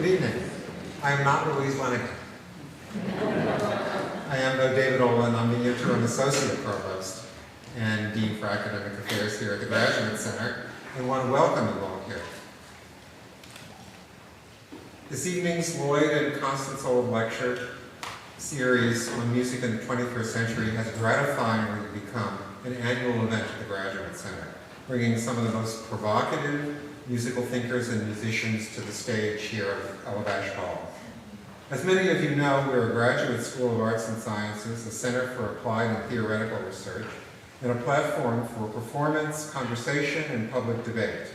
Good evening. I am not Louise Lenigan. I am, though, David Olin. I'm the interim associate provost and dean for academic affairs here at the Graduate Center, and want to welcome you all here. This evening's Lloyd and Constance Old lecture series on music in the 21st century has gratifyingly become an annual event at the Graduate Center, bringing some of the most provocative musical thinkers and musicians to the stage here at Elevash Hall. As many of you know, we're a graduate school of arts and sciences, a center for applied and theoretical research, and a platform for performance, conversation, and public debate.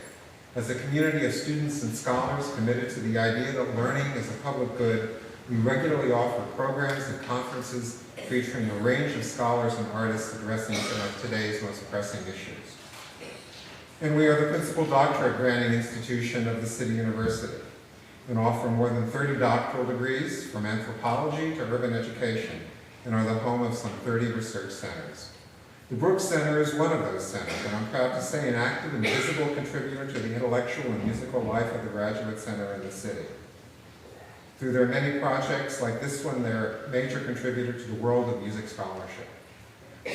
As a community of students and scholars committed to the idea that learning is a public good, we regularly offer programs and conferences featuring a range of scholars and artists addressing some of today's most pressing issues. And we are the principal doctorate granting institution of the City University and offer more than 30 doctoral degrees from anthropology to urban education and are the home of some 30 research centers. The Brooks Center is one of those centers, and I'm proud to say an active and visible contributor to the intellectual and musical life of the Graduate Center in the city. Through their many projects like this one, they're a major contributor to the world of music scholarship.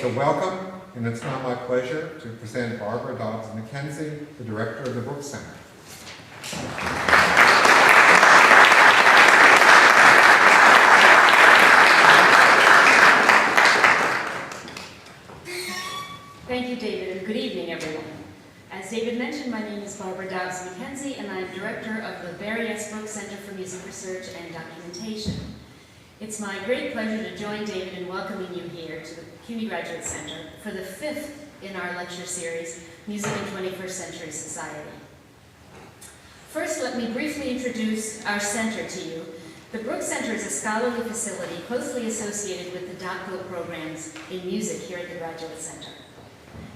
So welcome, and it's now my pleasure to present Barbara Dobbs-McKenzie, the director of the Brooks Center. Thank you, David, and good evening, everyone. As David mentioned, my name is Barbara Dobbs-McKenzie, and I'm director of the Barry S. Brooks Center for Music Research and Documentation. It's my great pleasure to join David in welcoming you here to the CUNY Graduate Center for the 5th in our lecture series, Music in 21st Century Society. First, let me briefly introduce our center to you. The Brooks Center is a scholarly facility closely associated with the doctoral programs in music here at the Graduate Center.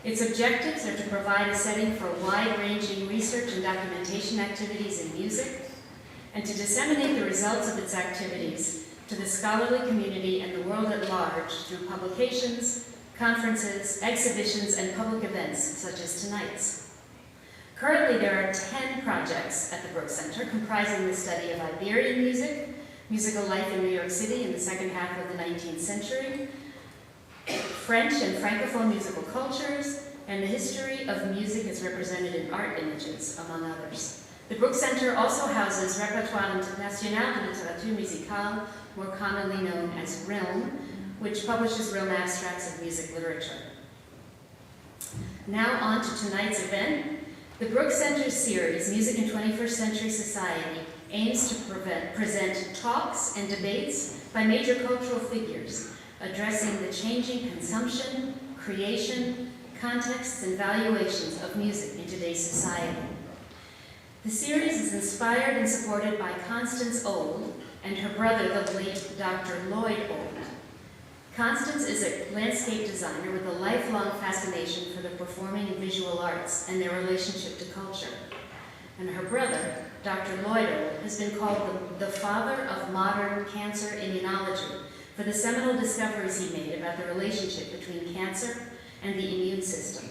Its objectives are to provide a setting for wide-ranging research and documentation activities in music, and to disseminate the results of its activities to the scholarly community and the world at large through publications, conferences, exhibitions, and public events such as tonight's. Currently, there are 10 projects at the Brooks Center comprising the study of Iberian music, musical life in New York City in the second half of the 19th century, French and Francophone musical cultures, and the history of music as represented in art images, among others. The Brooks Center also houses Répertoire International de Littérature Musicale, more commonly known as RILM, which publishes RILM abstracts of music literature. Now on to tonight's event. The Brooks Center series, Music in 21st Century Society, aims to present talks and debates by major cultural figures, addressing the changing consumption, creation, contexts, and valuations of music in today's society. The series is inspired and supported by Constance Old and her brother, the late Dr. Lloyd Old. Constance is a landscape designer with a lifelong fascination for the performing and visual arts and their relationship to culture. And her brother, Dr. Lloyd Old, has been called the father of modern cancer immunology for the seminal discoveries he made about the relationship between cancer and the immune system.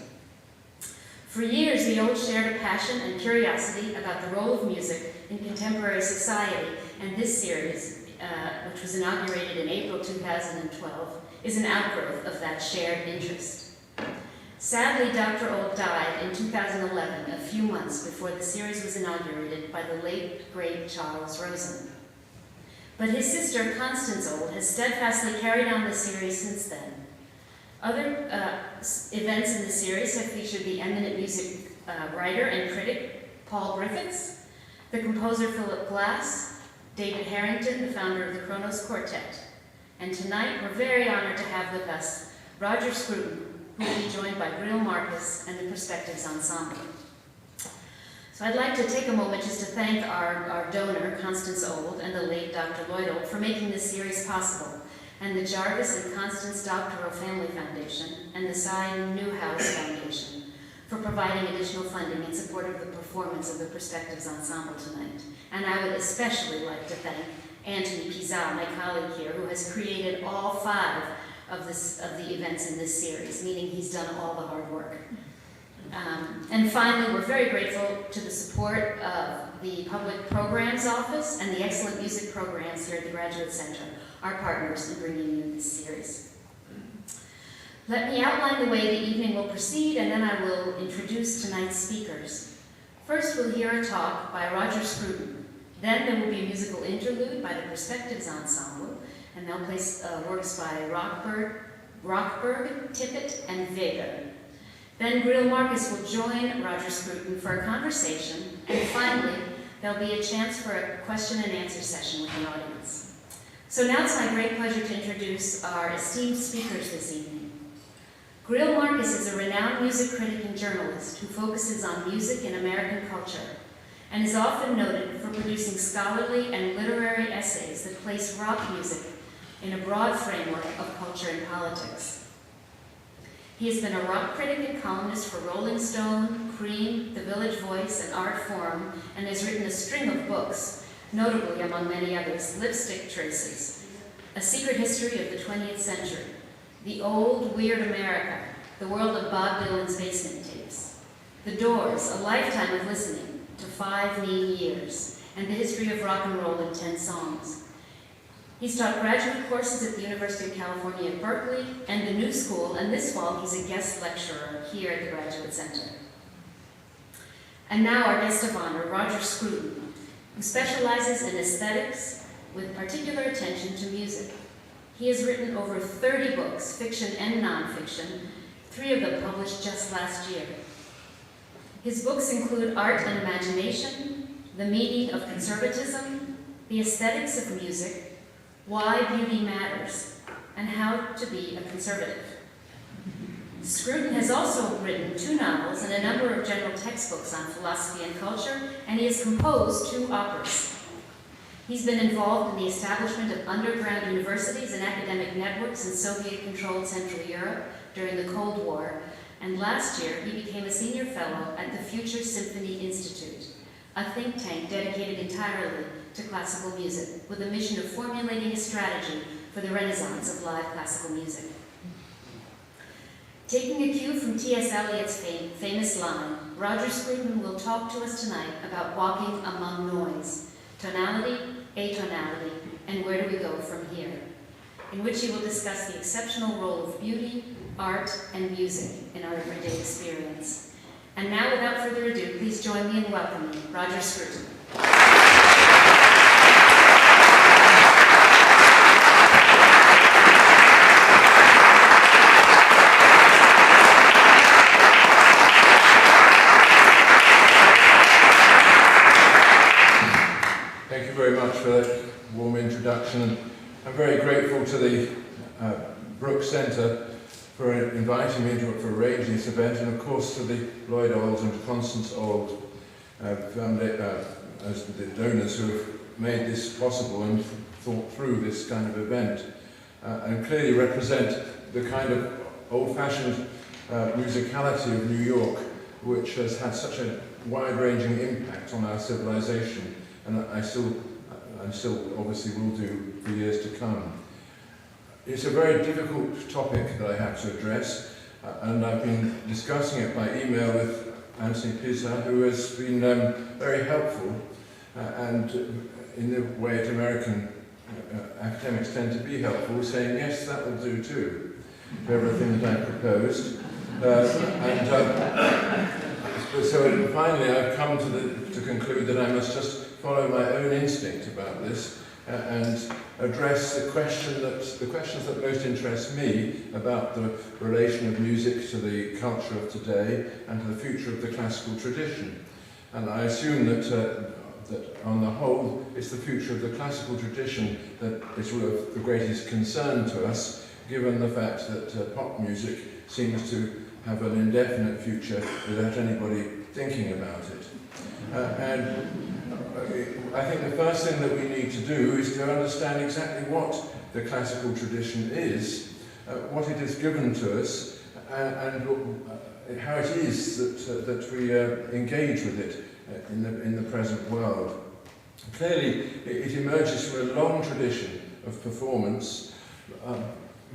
For years, the Olds shared a passion and curiosity about the role of music in contemporary society, and this series, which was inaugurated in April 2012, is an outgrowth of that shared interest. Sadly, Dr. Old died in 2011, a few months before the series was inaugurated by the late, great Charles Rosen. But his sister, Constance Old, has steadfastly carried on the series since then. Other events in the series have featured the eminent music writer and critic, Paul Griffiths, the composer Philip Glass, David Harrington, the founder of the Kronos Quartet. And tonight, we're very honored to have with us Roger Scruton, who will be joined by Greil Marcus and the Perspectives Ensemble. So I'd like to take a moment just to thank our donor, Constance Old, and the late Dr. Lloyd Old for making this series possible, and the Jarvis and Constance Doctoral Family Foundation and the Cy Newhouse Foundation for providing additional funding in support of the performance of the Perspectives Ensemble tonight. And I would especially like to thank Anthony Pizal, my colleague here, who has created all 5 of the events in this series, meaning he's done all the hard work. And finally, we're very grateful to the support of the Public Programs Office and the excellent music programs here at the Graduate Center, our partners in bringing you this series. Let me outline the way the evening will proceed, and then I will introduce tonight's speakers. First, we'll hear a talk by Roger Scruton. Then there will be a musical interlude by the Perspectives Ensemble, and they'll play works by Rochberg, Tippett, and Webern. Then Greil Marcus will join Roger Scruton for a conversation, and finally, there'll be a chance for a question and answer session with the audience. So now it's my great pleasure to introduce our esteemed speakers this evening. Greil Marcus is a renowned music critic and journalist who focuses on music and American culture, and is often noted for producing scholarly and literary essays that place rock music in a broad framework of culture and politics. He has been a rock critic and columnist for Rolling Stone, Cream, The Village Voice, and Art Forum, and has written a string of books, notably among many others, Lipstick Traces, A Secret History of the 20th Century, The Old Weird America, The World of Bob Dylan's Basement Tapes, The Doors, A Lifetime of Listening to 5 Mean Years, and The History of Rock and Roll in 10 Songs. He's taught graduate courses at the University of California at Berkeley and the New School, and this fall he's a guest lecturer here at the Graduate Center. And now our guest of honor, Roger Scruton, who specializes in aesthetics with particular attention to music. He has written over 30 books, fiction and nonfiction, 3 of them published just last year. His books include Art and Imagination, The Meaning of Conservatism, The Aesthetics of Music, Why Beauty Matters, and How to Be a Conservative. Scruton has also written 2 novels and a number of general textbooks on philosophy and culture, and he has composed 2 operas. He's been involved in the establishment of underground universities and academic networks in Soviet-controlled Central Europe during the Cold War, and last year he became a senior fellow at the Future Symphony Institute, a think tank dedicated entirely to classical music, with a mission of formulating a strategy for the renaissance of live classical music. Taking a cue from T.S. Eliot's famous line, Roger Scruton will talk to us tonight about walking among noise, tonality, atonality, and where do we go from here, in which he will discuss the exceptional role of beauty, art, and music in our everyday experience. And now, without further ado, please join me in welcoming Roger Scruton. Thank you very much for that warm introduction. I'm very grateful to the Brooks Center for inviting me for arranging this event, and of course to the Lloyd Olds and Constance Old as the donors who have made this possible and thought through this kind of event, and clearly represent the kind of old-fashioned musicality of New York, which has had such a wide-ranging impact on our civilization, and I still obviously will do for years to come. It's a very difficult topic that I have to address, and I've been discussing it by email with Anthony Pizza, who has been very helpful, and in the way that American academics tend to be helpful, saying, yes, that will do too, for everything that I proposed. So finally I've come to conclude that I must just follow my own instinct about this and address the questions that most interest me about the relation of music to the culture of today and to the future of the classical tradition. And I assume that on the whole, it's the future of the classical tradition that is of the greatest concern to us, given the fact that pop music seems to have an indefinite future without anybody thinking about it. And I think the first thing that we need to do is to understand exactly what the classical tradition is, what it has given to us, and how it is that we engage with it in the present world. Clearly, it emerges from a long tradition of performance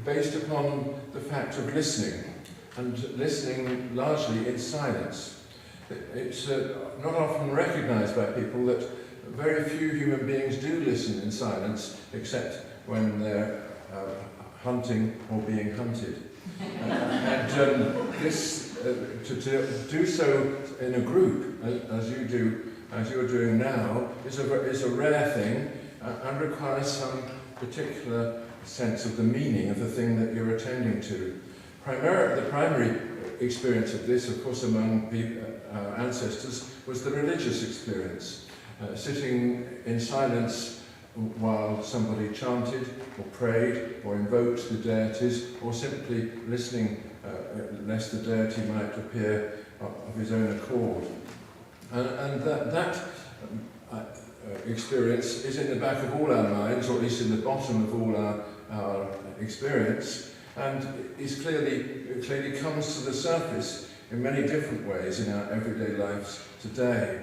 based upon the fact of listening. and listening largely in silence. It's not often recognised by people that very few human beings do listen in silence, except when they're hunting or being hunted. To do so in a group, as you're doing now, is a rare thing and requires some particular sense of the meaning of the thing that you're attending to. The primary experience of this, of course, among our ancestors, was the religious experience. Sitting in silence while somebody chanted or prayed or invoked the deities, or simply listening lest the deity might appear of his own accord. And that experience is in the back of all our minds, or at least in the bottom of all our experience, and is clearly comes to the surface in many different ways in our everyday lives today.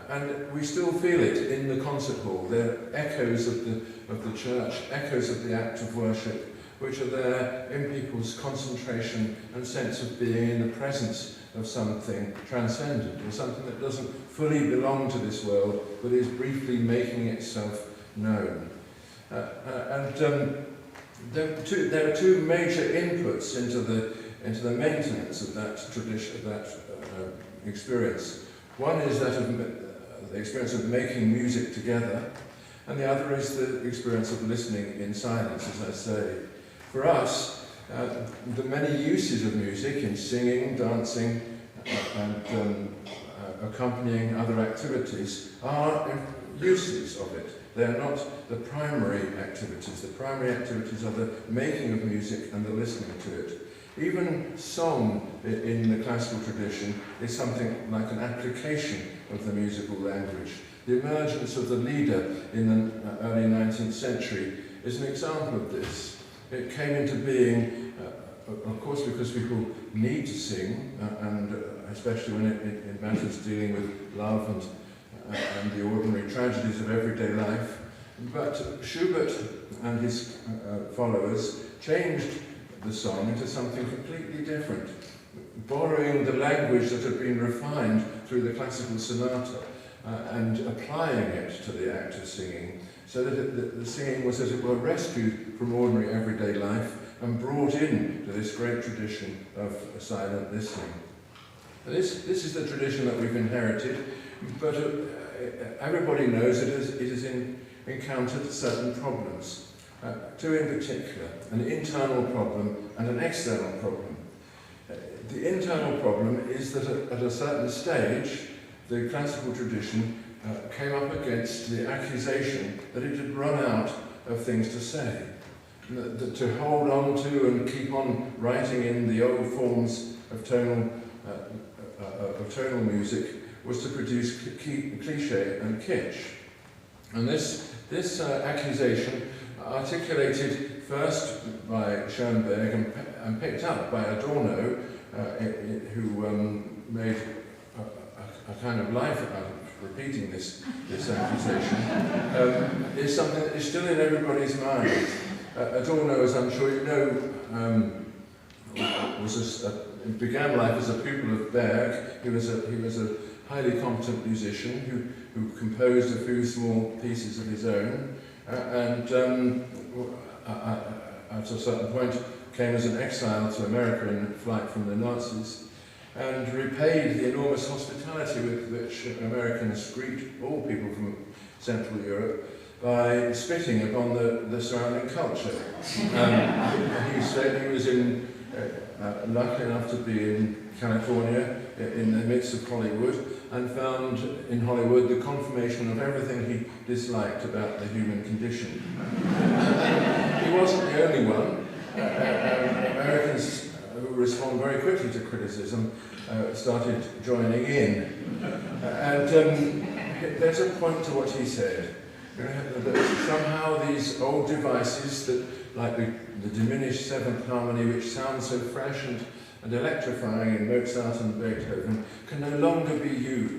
And we still feel it in the concert hall. They're echoes of the church, echoes of the act of worship, which are there in people's concentration and sense of being in the presence of something transcendent, or something that doesn't fully belong to this world, but is briefly making itself known. There are two major inputs into the maintenance of that tradition, of that experience. One is that of the experience of making music together, and the other is the experience of listening in silence, as I say. For us, the many uses of music in singing, dancing, and accompanying other activities are uses of it. They are not the primary activities. The primary activities are the making of music and the listening to it. Even song in the classical tradition is something like an application of the musical language. The emergence of the lieder in the early 19th century is an example of this. It came into being, of course, because people need to sing, and especially when it matters dealing with love and the ordinary tragedies of everyday life. But Schubert and his followers changed the song into something completely different, borrowing the language that had been refined through the classical sonata and applying it to the act of singing, so that the singing was, as it were, rescued from ordinary everyday life and brought in to this great tradition of silent listening. This is the tradition that we've inherited, but everybody knows it has encountered certain problems. Two in particular, an internal problem and an external problem. The internal problem is that at a certain stage, the classical tradition came up against the accusation that it had run out of things to say. That to hold on to and keep on writing in the old forms of tonal music was to produce cliché and kitsch. And this accusation, articulated first by Schoenberg and picked up by Adorno, who made a kind of life out of repeating this accusation, is something that is still in everybody's mind. Adorno, as I'm sure you know, began life as a pupil of Berg. He was a highly competent musician who composed a few small pieces of his own, and at a certain point came as an exile to America in flight from the Nazis, and repaid the enormous hospitality with which Americans greet all people from Central Europe by spitting upon the surrounding culture. He said he was lucky enough to be in California, in the midst of Hollywood, and found in Hollywood the confirmation of everything he disliked about the human condition. He wasn't the only one. Americans who respond very quickly to criticism started joining in. And there's a point to what he said. That somehow these old devices, that, like the diminished seventh harmony, which sounds so fresh and electrifying in Mozart and Beethoven, can no longer be used,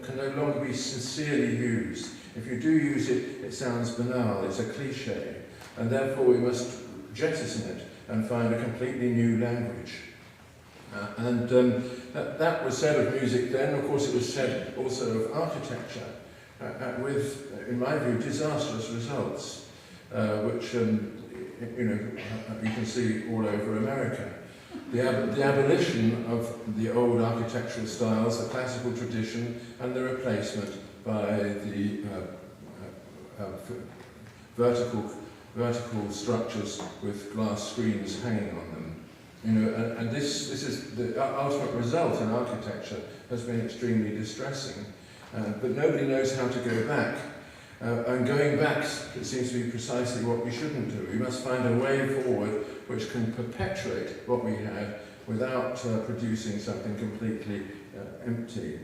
can no longer be sincerely used. If you do use it, it sounds banal, it's a cliché, and therefore we must jettison it and find a completely new language. That was said of music then. Of course, it was said also of architecture, with, in my view, disastrous results, which you can see all over America. The abolition of the old architectural styles, the classical tradition, and the replacement by the vertical structures with glass screens hanging on them. And this is the ultimate result in architecture has been extremely distressing, but nobody knows how to go back. And going back, it seems to be precisely what we shouldn't do. We must find a way forward which can perpetuate what we had without producing something completely empty.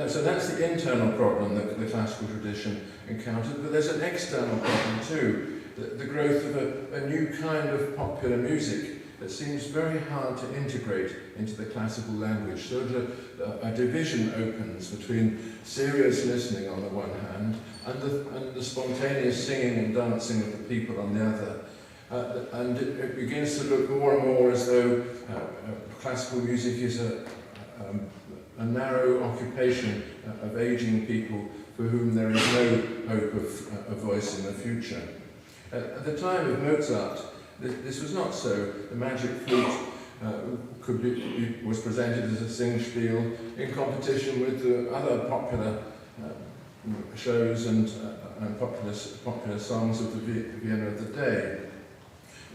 So that's the internal problem that the classical tradition encountered, but there's an external problem too, the growth of a new kind of popular music that seems very hard to integrate into the classical language. So that a division opens between serious listening on the one hand and the spontaneous singing and dancing of the people on the other. And it begins to look more and more as though classical music is a narrow occupation of aging people for whom there is no hope of a voice in the future. At the time of Mozart, this was not so. The magic flute was presented as a singspiel in competition with the other popular shows and popular songs of the Vienna of the day.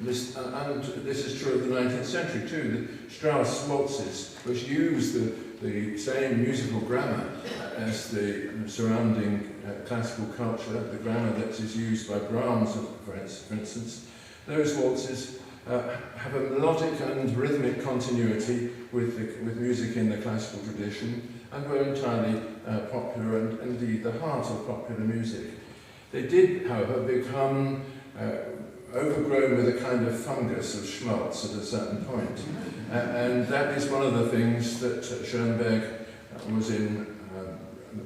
This is true of the 19th century too. The Strauss waltzes, which use the same musical grammar as the surrounding classical culture, the grammar that is used by Brahms, for instance. Those waltzes have a melodic and rhythmic continuity with music in the classical tradition, and were entirely popular and indeed the heart of popular music. They did, however, become overgrown with a kind of fungus of schmaltz at a certain point. And that is one of the things that Schoenberg was in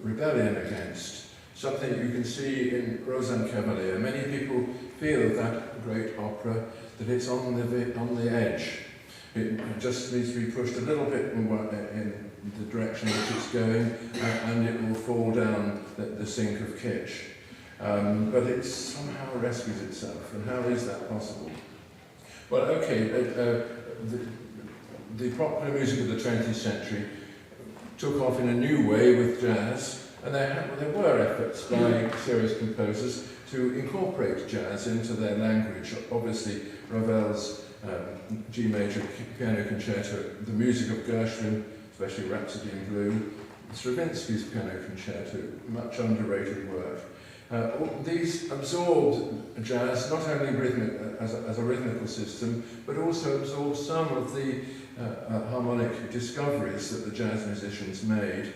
rebellion against. Something you can see in Rosenkavalier. Many people feel that great opera, that it's on the edge. It just needs to be pushed a little bit in the direction in which it's going, and it will fall down the sink of kitsch. But it somehow rescues itself, and how is that possible? Well, okay, the popular music of the 20th century took off in a new way with jazz, and there were efforts by serious composers to incorporate jazz into their language. Obviously, Ravel's G major piano concerto, the music of Gershwin, especially Rhapsody in Blue, Stravinsky's piano concerto, much underrated work. These absorbed jazz, not only as a rhythmical system, but also absorbed some of the harmonic discoveries that the jazz musicians made,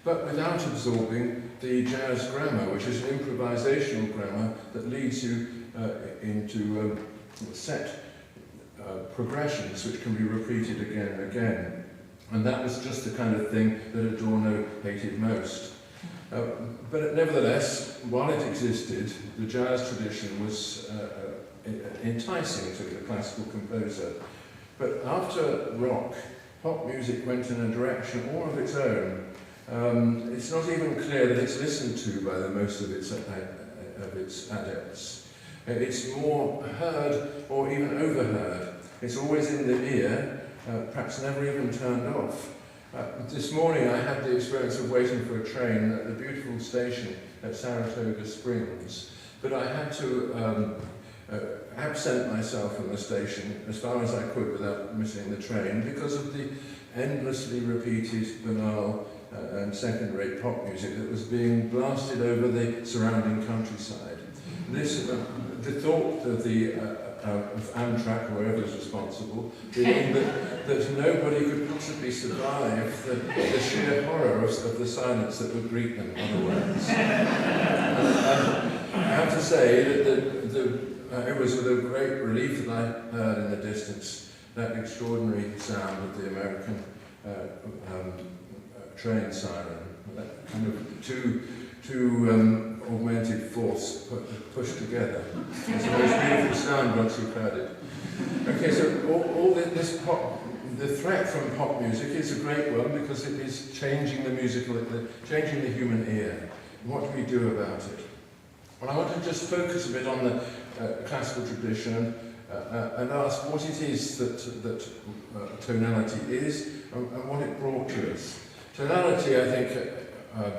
but without absorbing the jazz grammar, which is an improvisational grammar that leads you into set progressions which can be repeated again and again. And that was just the kind of thing that Adorno hated most. But nevertheless, while it existed, the jazz tradition was enticing to the classical composer. But after rock, pop music went in a direction all of its own. It's not even clear that it's listened to by the most of its adepts. It's more heard or even overheard. It's always in the ear, perhaps never even turned off. This morning I had the experience of waiting for a train at the beautiful station at Saratoga Springs, but I had to absent myself from the station as far as I could without missing the train because of the endlessly repeated, banal and second-rate pop music that was being blasted over the surrounding countryside. This, the thought of of Amtrak, or whoever was responsible, being that nobody could possibly survive the sheer horror of the silence that would greet them otherwise. I have to say that it was with a great relief that I heard in the distance that extraordinary sound of the American train siren, that kind of two augmented force pushed together. It's the most beautiful sound once you've heard it. Okay, so all this pop The threat from pop music is a great one because it is changing the changing the human ear. What do we do about it? Well, I want to just focus a bit on the classical tradition and ask what it is that tonality is and what it brought to us. Tonality, I think,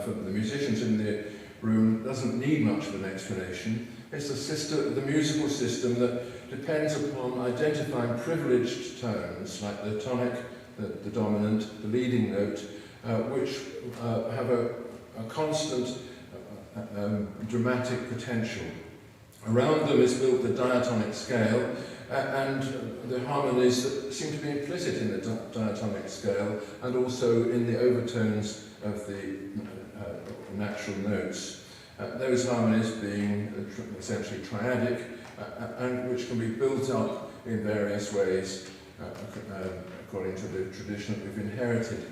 for the musicians in the room, doesn't need much of an explanation. It's a system, the musical system that depends upon identifying privileged tones, like the tonic, the dominant, the leading note, which have a constant dramatic potential. Around them is built the diatonic scale, and the harmonies that seem to be implicit in the diatonic scale, and also in the overtones of the natural notes. Those harmonies being essentially triadic, and which can be built up in various ways according to the tradition that we've inherited.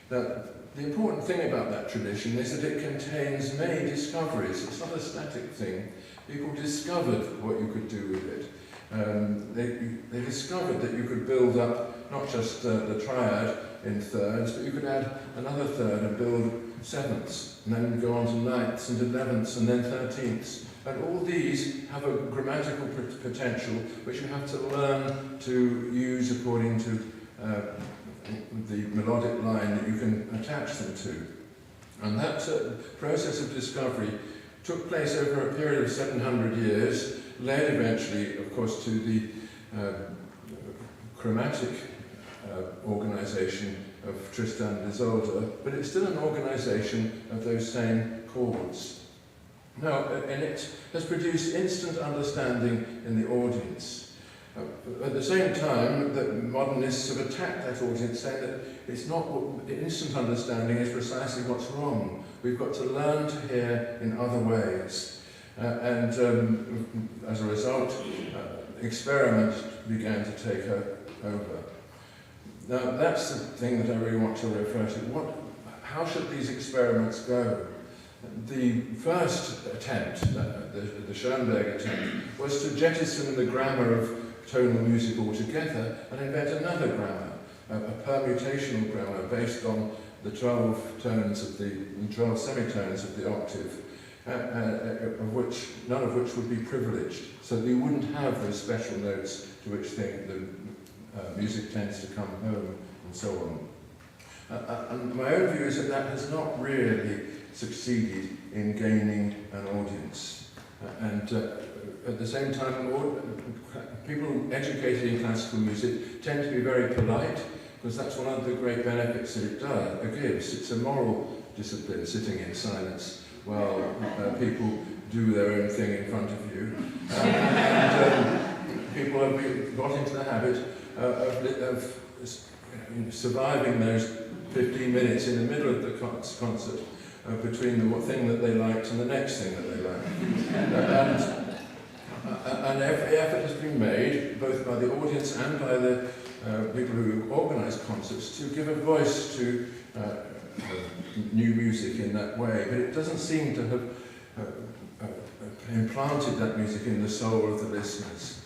Now, the important thing about that tradition is that it contains many discoveries. It's not a static thing. People discovered what you could do with it. They discovered that you could build up not just the triad in thirds, but you could add another third and build sevenths, and then go on to ninths and 11ths and then 13ths. And all these have a grammatical potential which you have to learn to use according to the melodic line that you can attach them to. And that process of discovery took place over a period of 700 years, led eventually, of course, to the chromatic organisation of Tristan and Isolde, but it's still an organisation of those same chords. Now, and it has produced instant understanding in the audience. At the same time, the modernists have attacked that audience, saying that it's not what instant understanding is precisely what's wrong. We've got to learn to hear in other ways. And as a result, experiment began to take over. Now, that's the thing that I really want to refer to. How should these experiments go? The first attempt, the Schoenberg attempt, was to jettison the grammar of tonal music altogether and invent another grammar, a permutational grammar based on the 12 tones of the 12 semitones of the octave, none of which would be privileged, so that you wouldn't have those special notes to which the music tends to come home, and so on. And my own view is that that has not really succeeded in gaining an audience. And at the same time, people educated in classical music tend to be very polite, because that's one of the great benefits that it gives. It's a moral discipline, sitting in silence while people do their own thing in front of you. And people have got into the habit of surviving those 15 minutes in the middle of the concert between the thing that they liked and the next thing that they liked. And every effort has been made, both by the audience and by the people who organise concerts, to give a voice to new music in that way. But it doesn't seem to have implanted that music in the soul of the listeners.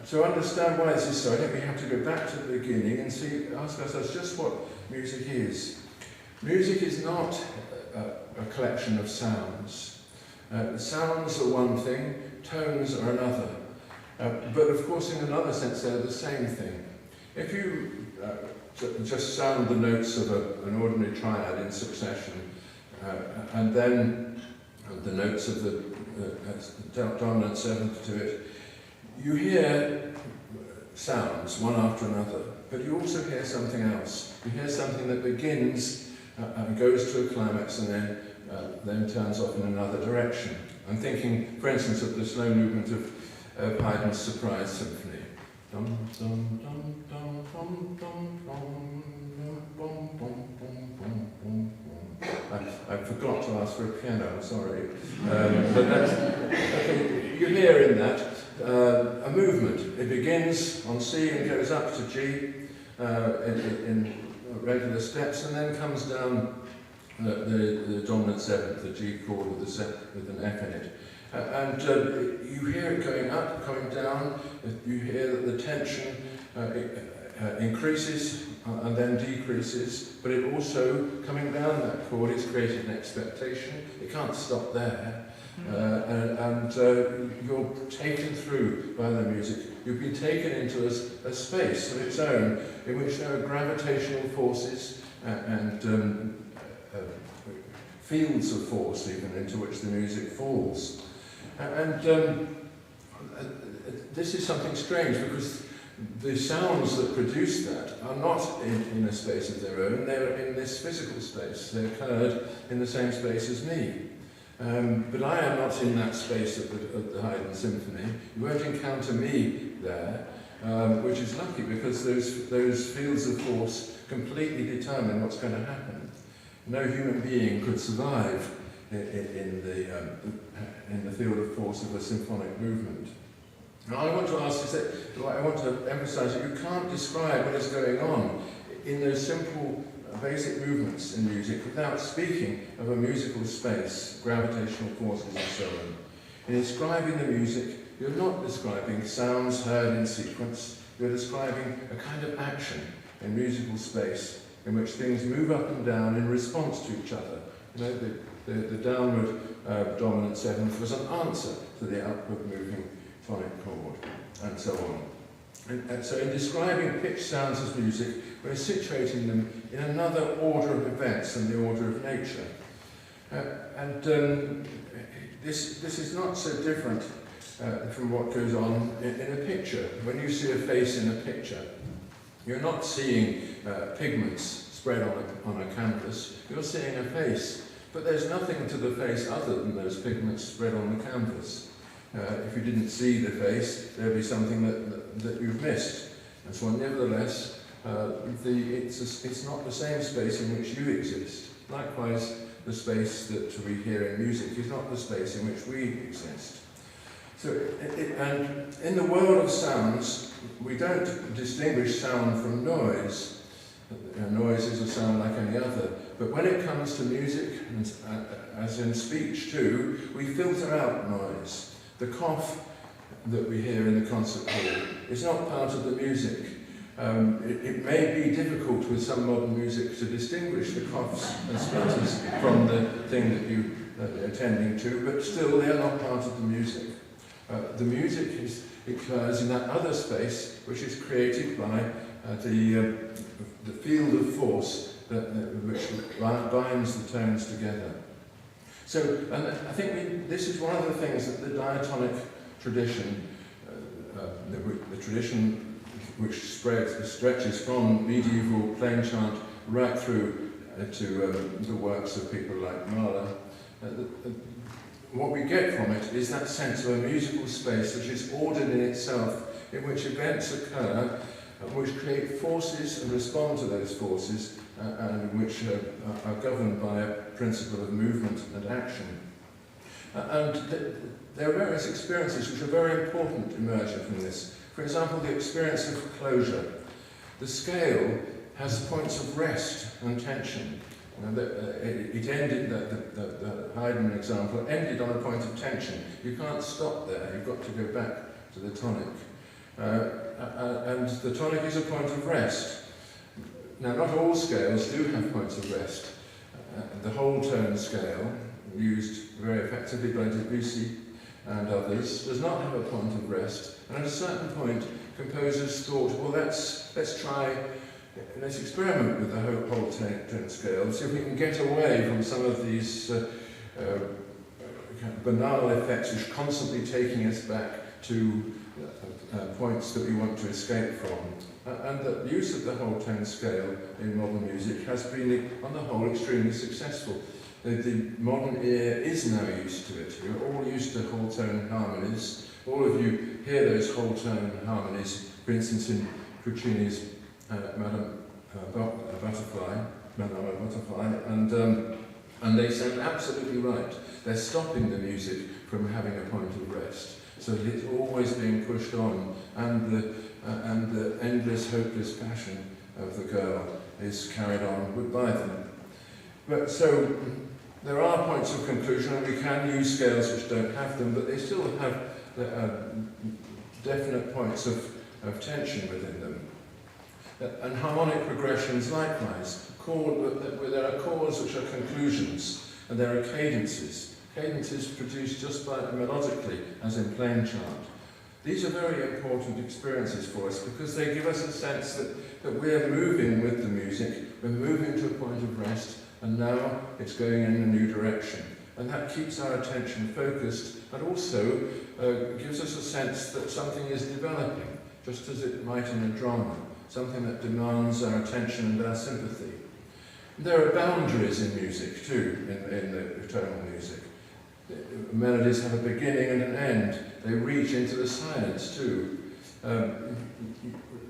To understand why this is so, I think we have to go back to the beginning and ask ourselves just what music is. Music is not a collection of sounds. Sounds are one thing, tones are another. But of course, in another sense, they're the same thing. If you just sound the notes of an ordinary triad in succession, and then the notes of the dominant seventh to it, you hear sounds one after another, but you also hear something else. You hear something that begins and goes to a climax and then turns off in another direction. I'm thinking, for instance, of the slow movement of Haydn's Surprise Symphony. Dum, dum, dum, dum, dum, dum, dum, dum, dum, dum, dum, dum. I forgot to ask for a piano, I'm sorry. But that's, okay, you hear in that a movement. It begins on C and goes up to G in regular steps, and then comes down the dominant seventh, the G chord with an F in it. And you hear it going up, coming down. You hear that the tension increases and then decreases, but it also, coming down that chord, it's created an expectation. It can't stop there. You're taken through by the music. You've been taken into a space of its own in which there are gravitational forces and fields of force even into which the music falls. This is something strange because the sounds that produce that are not in a space of their own, they're in this physical space. They occurred in the same space as me. But I am not in that space of the Haydn Symphony. You won't encounter me there, which is lucky because those fields of force completely determine what's going to happen. No human being could survive in the field of force of a symphonic movement. Now I want to I want to emphasize that you can't describe what is going on in those simple basic movements in music without speaking of a musical space, gravitational forces and so on. In describing the music, you're not describing sounds heard in sequence, you're describing a kind of action in musical space in which things move up and down in response to each other. You know, the downward dominant seventh was an answer to the upward moving tonic chord, and so on. And so in describing pitch sounds as music, we're situating them in another order of events than the order of nature. This is not so different from what goes on in a picture. When you see a face in a picture, you're not seeing pigments spread on a canvas, you're seeing a face. But there's nothing to the face other than those pigments spread on the canvas. If you didn't see the face, there'd be something that you've missed. And so nevertheless, it's not the same space in which you exist. Likewise, the space that we hear in music is not the space in which we exist. So, and in the world of sounds, we don't distinguish sound from noise. Noise is a sound like any other. But when it comes to music, as in speech too, we filter out noise. The cough that we hear in the concert hall is not part of the music. It may be difficult with some modern music to distinguish the coughs and splutters from the thing that you are attending to, but still they are not part of the music. The music occurs in that other space which is created by the field of force which binds the tones together. So, and I think this is one of the things that the diatonic tradition, the tradition which stretches from medieval plain chant right through to the works of people like Mahler, what we get from it is that sense of a musical space which is ordered in itself, in which events occur, which create forces and respond to those forces, and which are governed by a principle of movement and action. There are various experiences which are very important emerging from this. For example, the experience of closure. The scale has points of rest and tension. It ended, the Haydn example ended on a point of tension. You can't stop there, you've got to go back to the tonic. And the tonic is a point of rest. Now, not all scales do have points of rest. The whole tone scale, used very effectively by Debussy and others, does not have a point of rest. And at a certain point, composers thought, well, let's experiment with the whole tone scale, see if we can get away from some of these banal effects which are constantly taking us back to points that we want to escape from. And the use of the whole tone scale in modern music has been, on the whole, extremely successful. The modern ear is now used to it. You're all used to whole tone harmonies. All of you hear those whole tone harmonies, for instance, in Puccini's Madame Butterfly, and they sound absolutely right. They're stopping the music from having a point of rest. So it's always being pushed on, and the endless, hopeless passion of the girl is carried on by them. But so there are points of conclusion, and we can use scales which don't have them, but they still have definite points of tension within them. And harmonic progressions likewise. There are chords which are conclusions, and there are cadences. Cadences produced just by melodically, as in plain chant. These are very important experiences for us because they give us a sense that we're moving with the music, we're moving to a point of rest, and now it's going in a new direction. And that keeps our attention focused, but also gives us a sense that something is developing, just as it might in a drama, something that demands our attention and our sympathy. There are boundaries in music too, in the tonal music. Melodies have a beginning and an end. They reach into the silence too.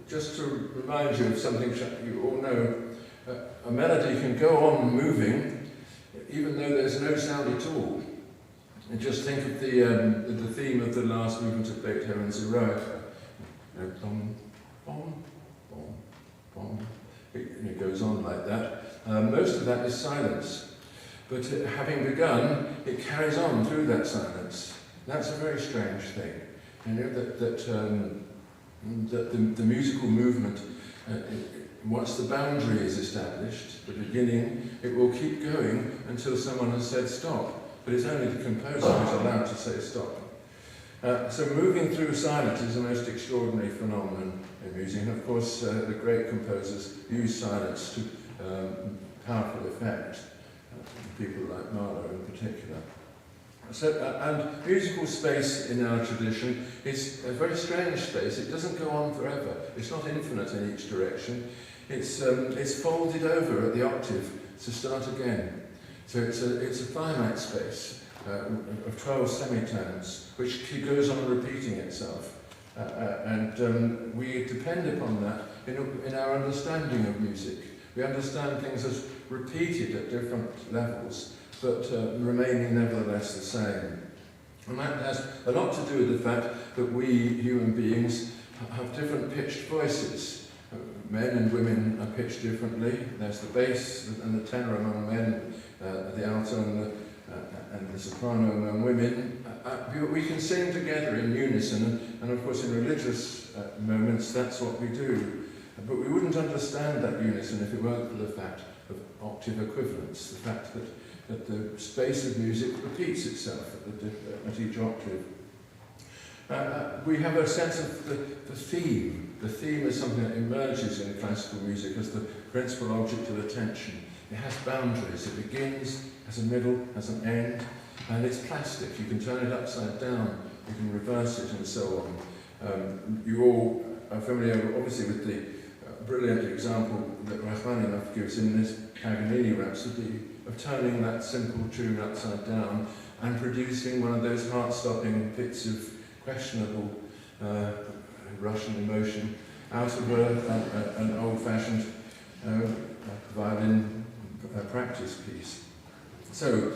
Just to remind you of something you all know, a melody can go on moving even though there's no sound at all. And just think of the theme of the last movement of Beethoven's Eroica. Bom, bom, bom, bom. It goes on like that. Most of that is silence. But having begun, it carries on through that silence. That's a very strange thing. You know, that the musical movement, once the boundary is established, the beginning, it will keep going until someone has said stop. But it's only the composer who's allowed to say stop. So moving through silence is the most extraordinary phenomenon in music. And of course, the great composers use silence to powerful effect. People like Mahler in particular. So, and musical space in our tradition is a very strange space. It doesn't go on forever. It's not infinite in each direction. It's folded over at the octave to start again. So it's a finite space of 12 semitones, which goes on repeating itself. And we depend upon that in our understanding of music. We understand things as repeated at different levels, but remaining nevertheless the same. And that has a lot to do with the fact that we, human beings, have different pitched voices. Men and women are pitched differently. There's the bass and the tenor among men, the alto and the soprano among women. We can sing together in unison, and of course in religious moments that's what we do. But we wouldn't understand that unison if it weren't for the fact of octave equivalence, the fact that the space of music repeats itself at each octave. We have a sense of the theme. The theme is something that emerges in classical music as the principal object of attention. It has boundaries. It begins, has a middle, has an end, and it's plastic. You can turn it upside down, you can reverse it, and so on. You all are familiar, obviously, with the brilliant example that Rachmaninoff gives in this Paganini Rhapsody of turning that simple tune upside down and producing one of those heart-stopping bits of questionable Russian emotion out of an old-fashioned violin practice piece. So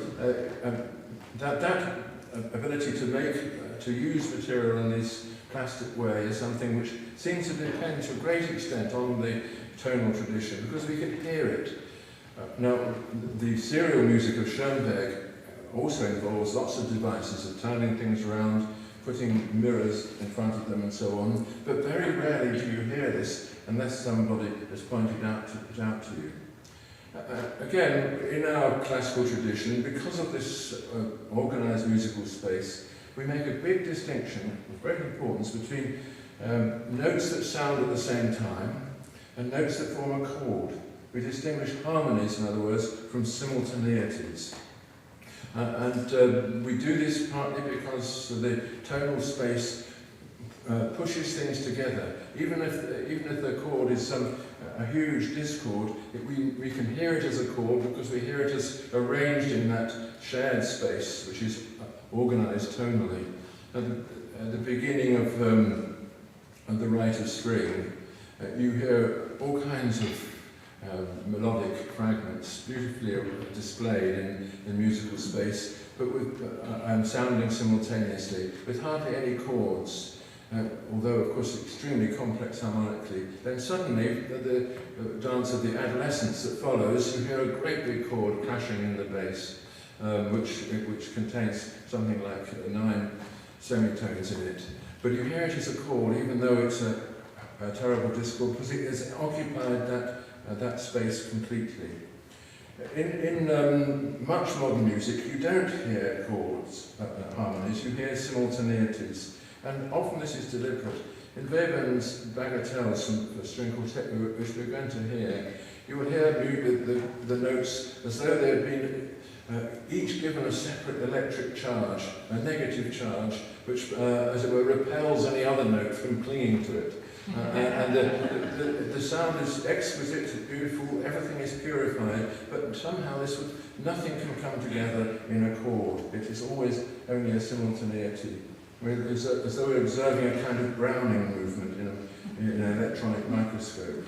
that ability to use material in this plastic way is something which seems to depend to a great extent on the tonal tradition, because we can hear it. Now, the serial music of Schoenberg also involves lots of devices of turning things around, putting mirrors in front of them and so on, but very rarely do you hear this unless somebody has pointed it out to you. Again, in our classical tradition, because of this organised musical space, we make a big distinction of great importance between notes that sound at the same time and notes that form a chord. We distinguish harmonies, in other words, from simultaneities. And we do this partly because the tonal space pushes things together. Even if the chord is a huge discord, we can hear it as a chord because we hear it as arranged in that shared space, which is organised tonally. At the beginning of the Rite of Spring, you hear all kinds of melodic fragments, beautifully displayed in musical space, but with sounding simultaneously, with hardly any chords. Although of course extremely complex harmonically, then suddenly the dance of the adolescence that follows, you hear a great big chord crashing in the bass, which contains something like 9 semitones in it. But you hear it as a chord, even though it's a terrible discord because it has occupied that space completely. In much modern music, you don't hear chords, harmonies, you hear simultaneities, and often this is deliberate. In Webern's Bagatelles from the string quartet, which we're going to hear, you will hear the notes as though they had been each given a separate electric charge, a negative charge, which, as it were, repels any other note from clinging to it. And the sound is exquisite, beautiful, everything is purified, but somehow nothing can come together in a chord. It is always only a simultaneity. It's as though we're observing a kind of Browning movement in an electronic microscope.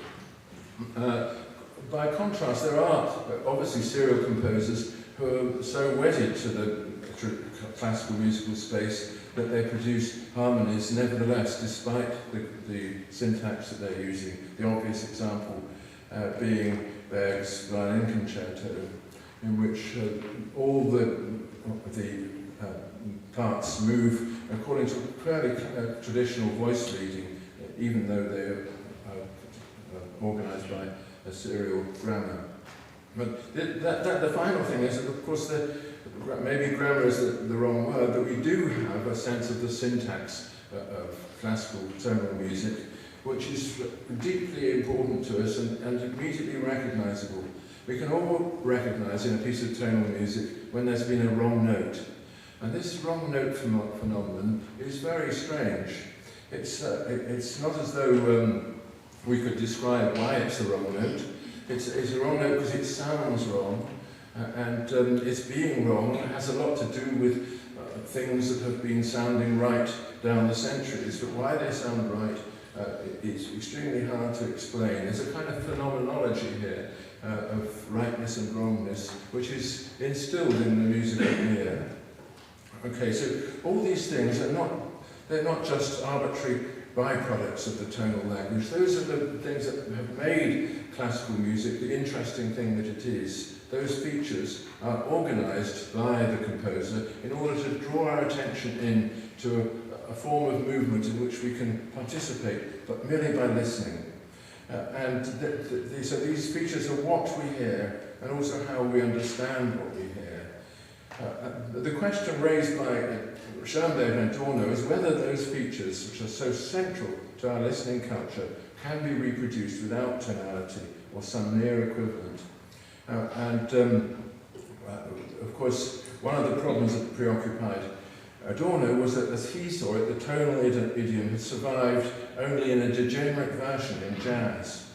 By contrast, there are obviously serial composers who are so wedded to the classical musical space that they produce harmonies nevertheless, despite the syntax that they're using. The obvious example being Berg's violin concerto, in which all the parts move according to fairly traditional voice reading, even though they're organised by a serial grammar. But the final thing is that, of course, maybe grammar is the wrong word, but we do have a sense of the syntax of classical tonal music, which is deeply important to us and immediately recognisable. We can all recognise in a piece of tonal music when there's been a wrong note. And this wrong note phenomenon is very strange. It's not as though we could describe why it's a wrong note. It's a wrong note because it sounds wrong, and its being wrong has a lot to do with things that have been sounding right down the centuries, but why they sound right is extremely hard to explain. There's a kind of phenomenology here of rightness and wrongness, which is instilled in the musical ear. Okay, so all these things they're not just arbitrary byproducts of the tonal language. Those are the things that have made classical music the interesting thing that it is. Those features are organised by the composer in order to draw our attention in to a form of movement in which we can participate, but merely by listening. So these features are what we hear, and also how we understand what we hear. The question raised by Schoenberg and Adorno is whether those features, which are so central to our listening culture, can be reproduced without tonality or some near equivalent. Of course, one of the problems that preoccupied Adorno was that, as he saw it, the tonal idiom had survived only in a degenerate version in jazz.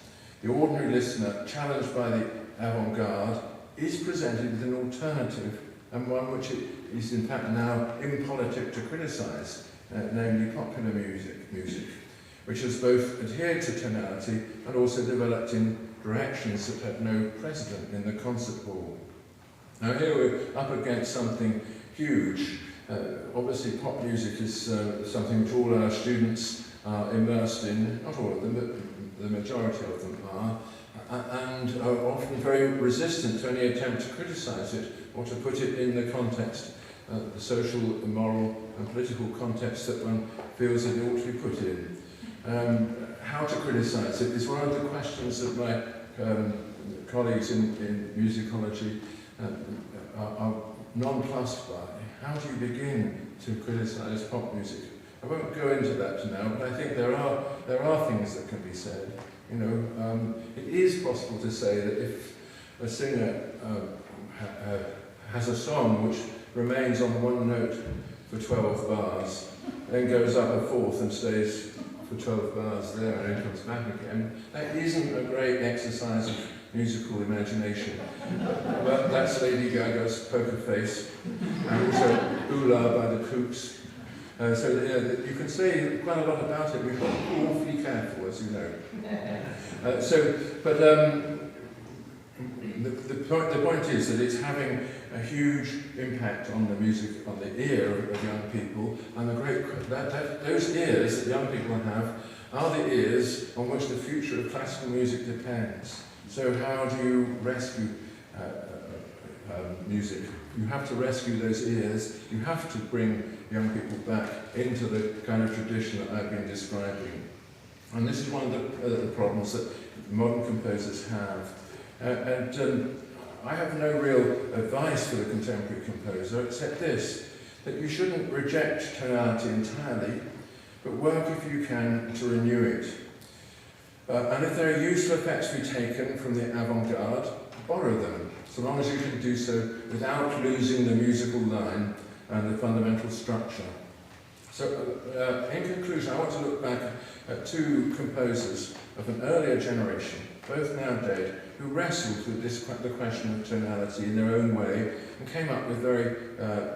The ordinary listener, challenged by the avant-garde, is presented with an alternative, and one which it is in fact now impolitic to criticise, namely popular music, which has both adhered to tonality and also developed in directions that had no precedent in the concert hall. Now here we're up against something huge. Obviously pop music is something which all our students are immersed in, not all of them, but the majority of them are, and are often very resistant to any attempt to criticise it or to put it in the context, the social, moral and political context that one feels it ought to be put in. How to criticise it is one of the questions that my colleagues in musicology are nonplussed by. How do you begin to criticise pop music? I won't go into that now, but I think there are things that can be said. You know, it is possible to say that if a singer has a song which remains on one note for 12 bars, then goes up a fourth and stays for 12 bars there and then comes back again, that isn't a great exercise of musical imagination. But that's Lady Gaga's Poker Face, and also Oolah by the Kooks. So you can say quite a lot about it. We've got to be awfully careful, as you know. The point is that it's having a huge impact on the music, on the ear of young people, and those ears that young people have are the ears on which the future of classical music depends. So how do you rescue music? You have to rescue those ears. You have to bring young people back into the kind of tradition that I've been describing. And this is one of the problems that modern composers have. I have no real advice for the contemporary composer except this, that you shouldn't reject tonality entirely, but work if you can to renew it. And if there are useful effects to be taken from the avant-garde, borrow them, so long as you can do so without losing the musical line and the fundamental structure. So, in conclusion, I want to look back at two composers of an earlier generation, both now dead, who wrestled with the question of tonality in their own way and came up with very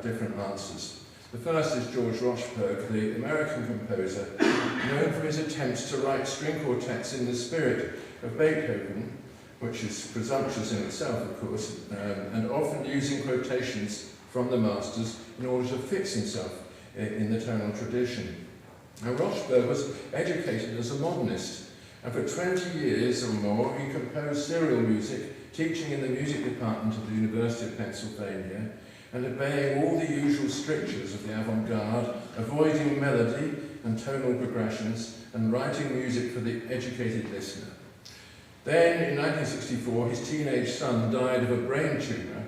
different answers. The first is George Rochberg, the American composer, known for his attempts to write string quartets in the spirit of Beethoven, which is presumptuous in itself, of course, and often using quotations from the masters in order to fix himself in the tonal tradition. Now, Rochberg was educated as a modernist, and for 20 years or more he composed serial music, teaching in the music department of the University of Pennsylvania, and obeying all the usual strictures of the avant-garde, avoiding melody and tonal progressions, and writing music for the educated listener. Then, in 1964, his teenage son died of a brain tumour.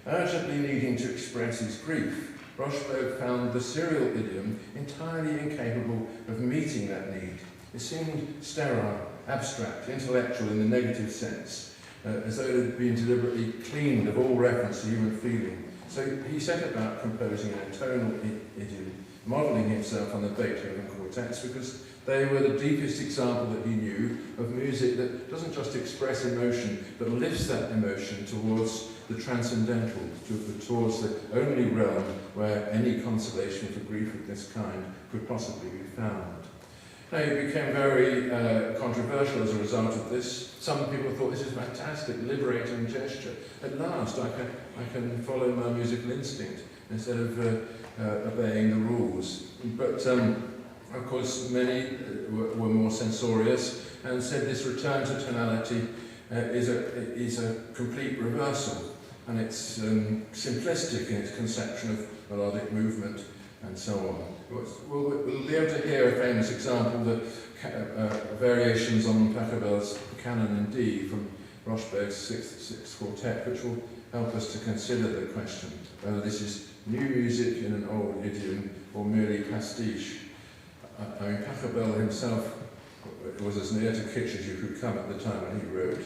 Urgently needing to express his grief, Rochberg found the serial idiom entirely incapable of meeting that need. It seemed sterile, abstract, intellectual in the negative sense, as though it had been deliberately cleaned of all reference to human feeling. So he set about composing a tonal idiom, modelling himself on the Beethoven quartets, because they were the deepest example that he knew of music that doesn't just express emotion, but lifts that emotion towards the transcendental, towards the only realm where any consolation for grief of this kind could possibly be found. Now, it became very controversial as a result of this. Some people thought this is a fantastic, liberating gesture. At last, I can follow my musical instinct instead of obeying the rules. But, of course, many were more censorious and said this return to tonality is a complete reversal, and it's simplistic in its conception of melodic movement and so on. We'll be able to hear a famous example, the variations on Pachelbel's Canon in D from Rochberg's Sixth Quartet, which will help us to consider the question whether this is new music in an old idiom or merely pastiche. I mean, Pachelbel himself was as near to kitsch as you could come at the time when he wrote,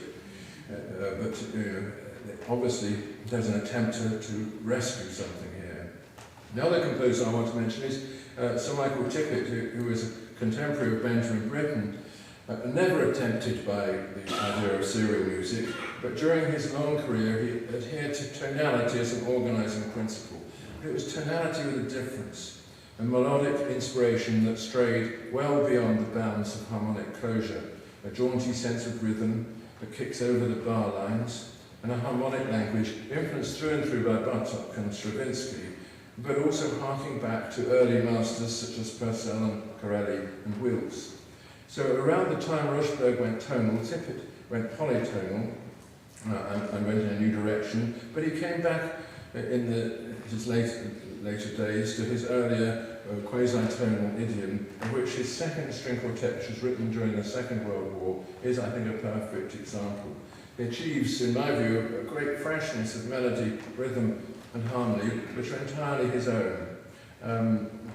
but obviously there's an attempt to rescue something here. The other composer I want to mention is Sir Michael Tippett, who is a contemporary of Benjamin Britten, never tempted by the idea of serial music, but during his long career he adhered to tonality as an organising principle. But it was tonality with a difference, a melodic inspiration that strayed well beyond the bounds of harmonic closure, a jaunty sense of rhythm that kicks over the bar lines, and a harmonic language influenced through and through by Bartók and Stravinsky, but also harking back to early masters such as Purcell and Corelli and Wills. So around the time Rochberg went tonal, Tippett went polytonal and went in a new direction, but he came back in his later days to his earlier quasi-tonal idiom, of which his second string quartet, which was written during the Second World War, is, I think, a perfect example. He achieves, in my view, a great freshness of melody, rhythm, and harmony, which are entirely his own.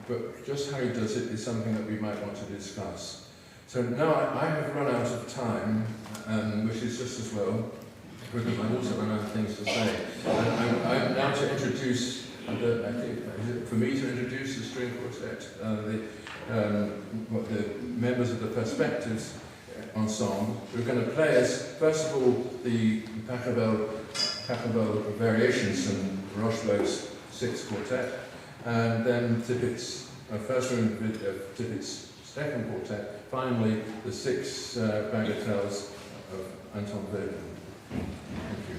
But just how he does it is something that we might want to discuss. So now I have run out of time, which is just as well, because I've also run out of things to say. I'm now to introduce, I think, is it for me to introduce the string quartet, the members of the Perspectives Ensemble, who are going to play us, first of all, the Pachelbel variations from Rochberg's Sixth Quartet, and then Tippett's first movement of Tippett's Second Quartet, finally the six Bagatelles of Anton Webern. Thank you.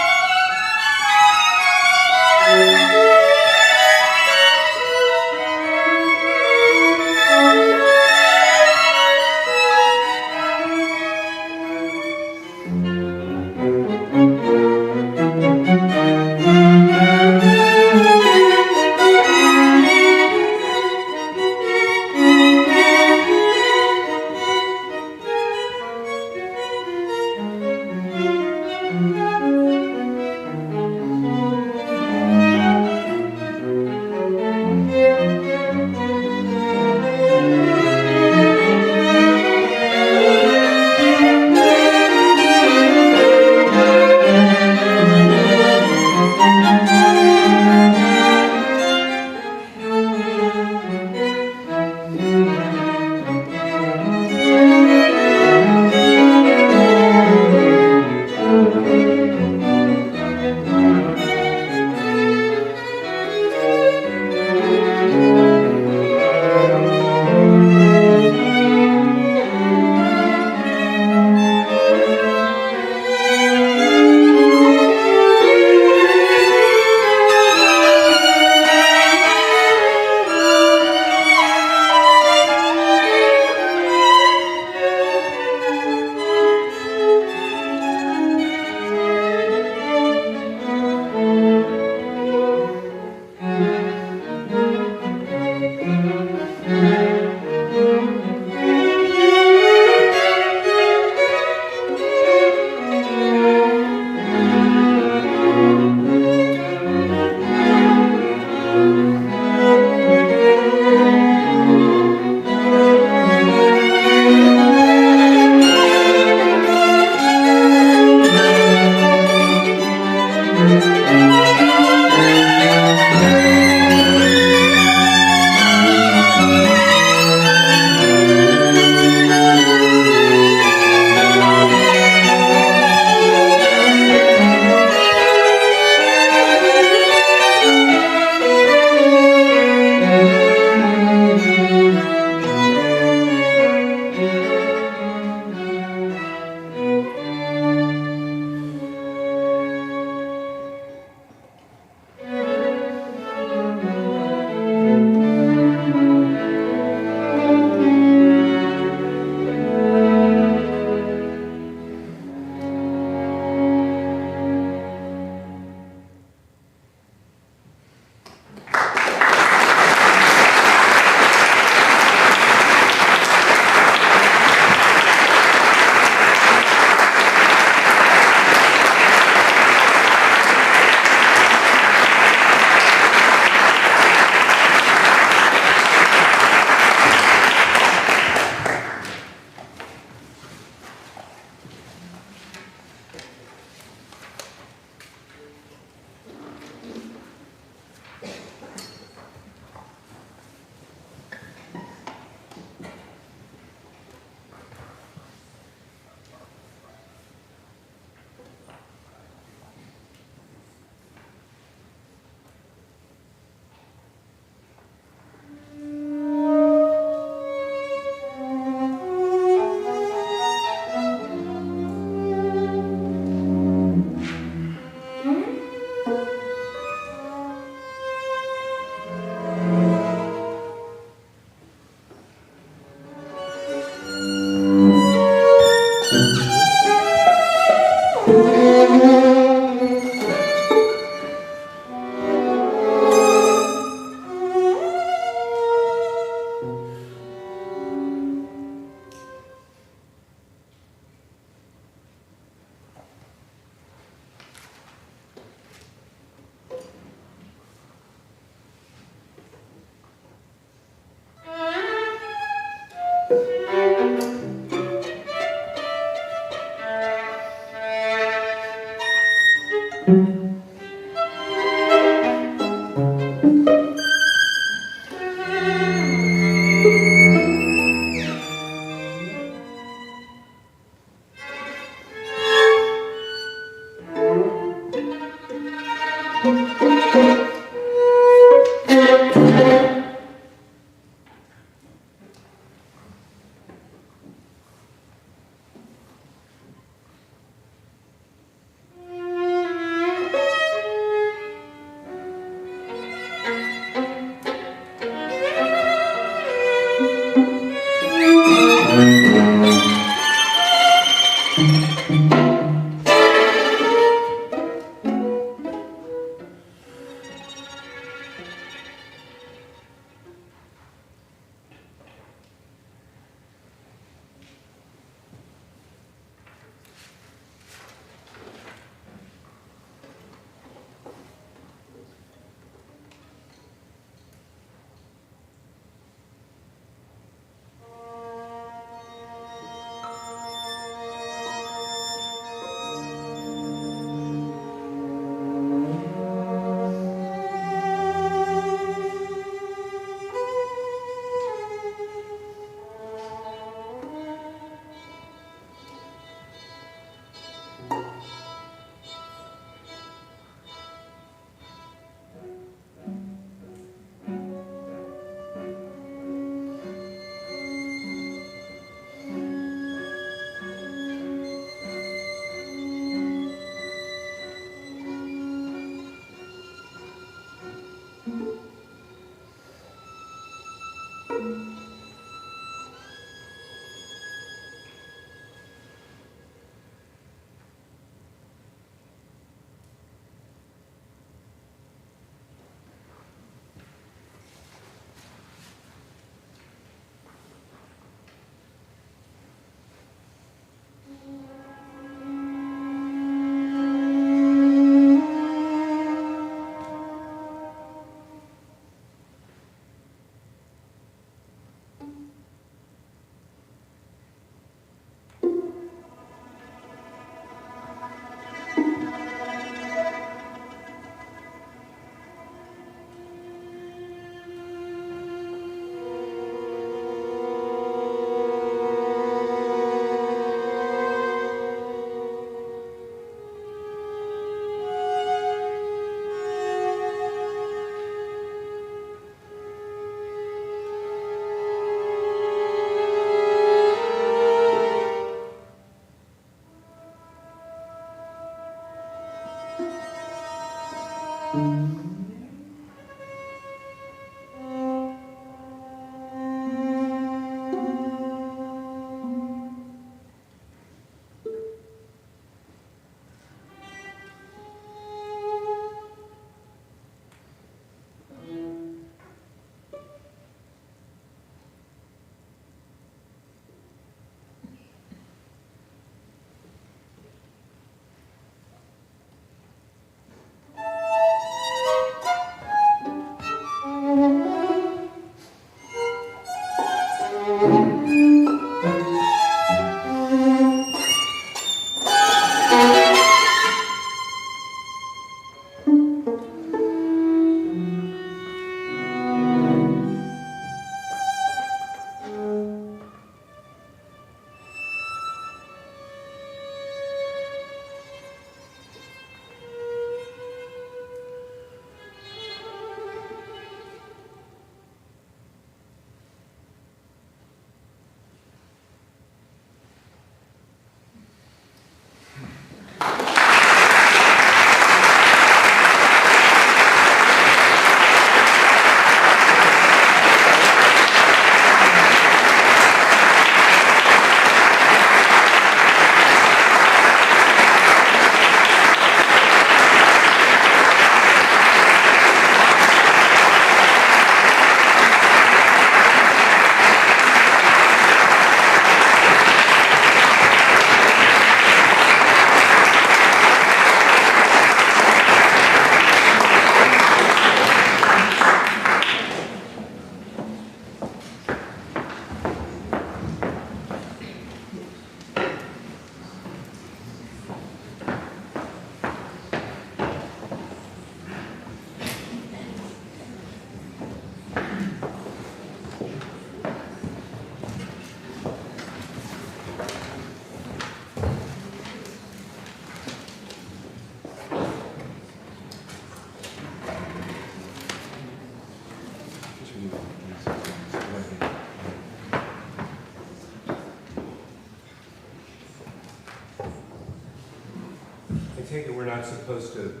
take it we're not supposed to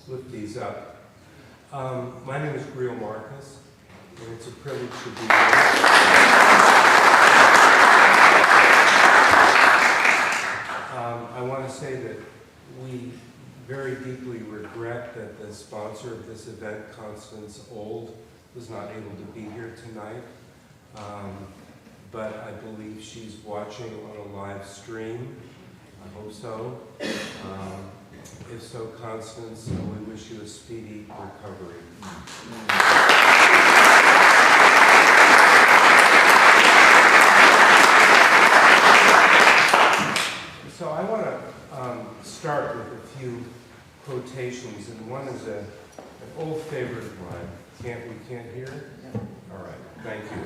lift these up. My name is Greil Marcus, and it's a privilege to be here. I want to say that we very deeply regret that the sponsor of this event, Constance Old, was not able to be here tonight. But I believe she's watching on a live stream. I hope so. If so, Constance, we wish you a speedy recovery. So I want to start with a few quotations, and one is an old favorite of mine. We can't hear it? All right, thank you.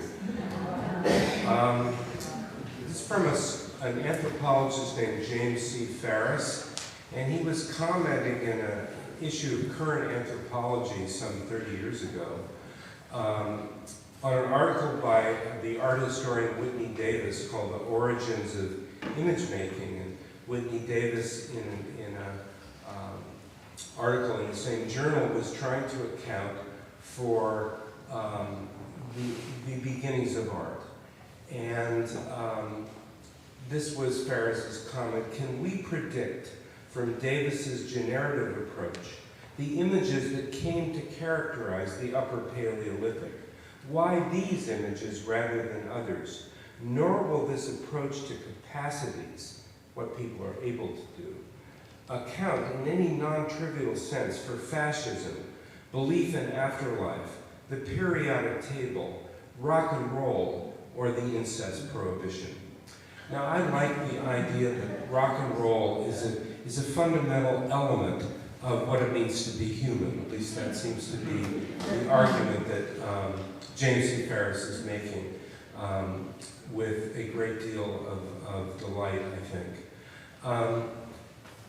This is from an anthropologist named James C. Ferris, and he was commenting in an issue of Current Anthropology some 30 years ago on an article by the art historian Whitney Davis called The Origins of Image Making. And Whitney Davis, in an article in the same journal, was trying to account for the beginnings of art. And this was Ferris's comment: can we predict from Davis's generative approach the images that came to characterize the Upper Paleolithic? Why these images rather than others? Nor will this approach to capacities, what people are able to do, account in any non-trivial sense for fascism, belief in afterlife, the periodic table, rock and roll, or the incest prohibition. Now, I like the idea that rock and roll is a fundamental element of what it means to be human. At least that seems to be the argument that James C. Ferris is making with a great deal of delight, I think.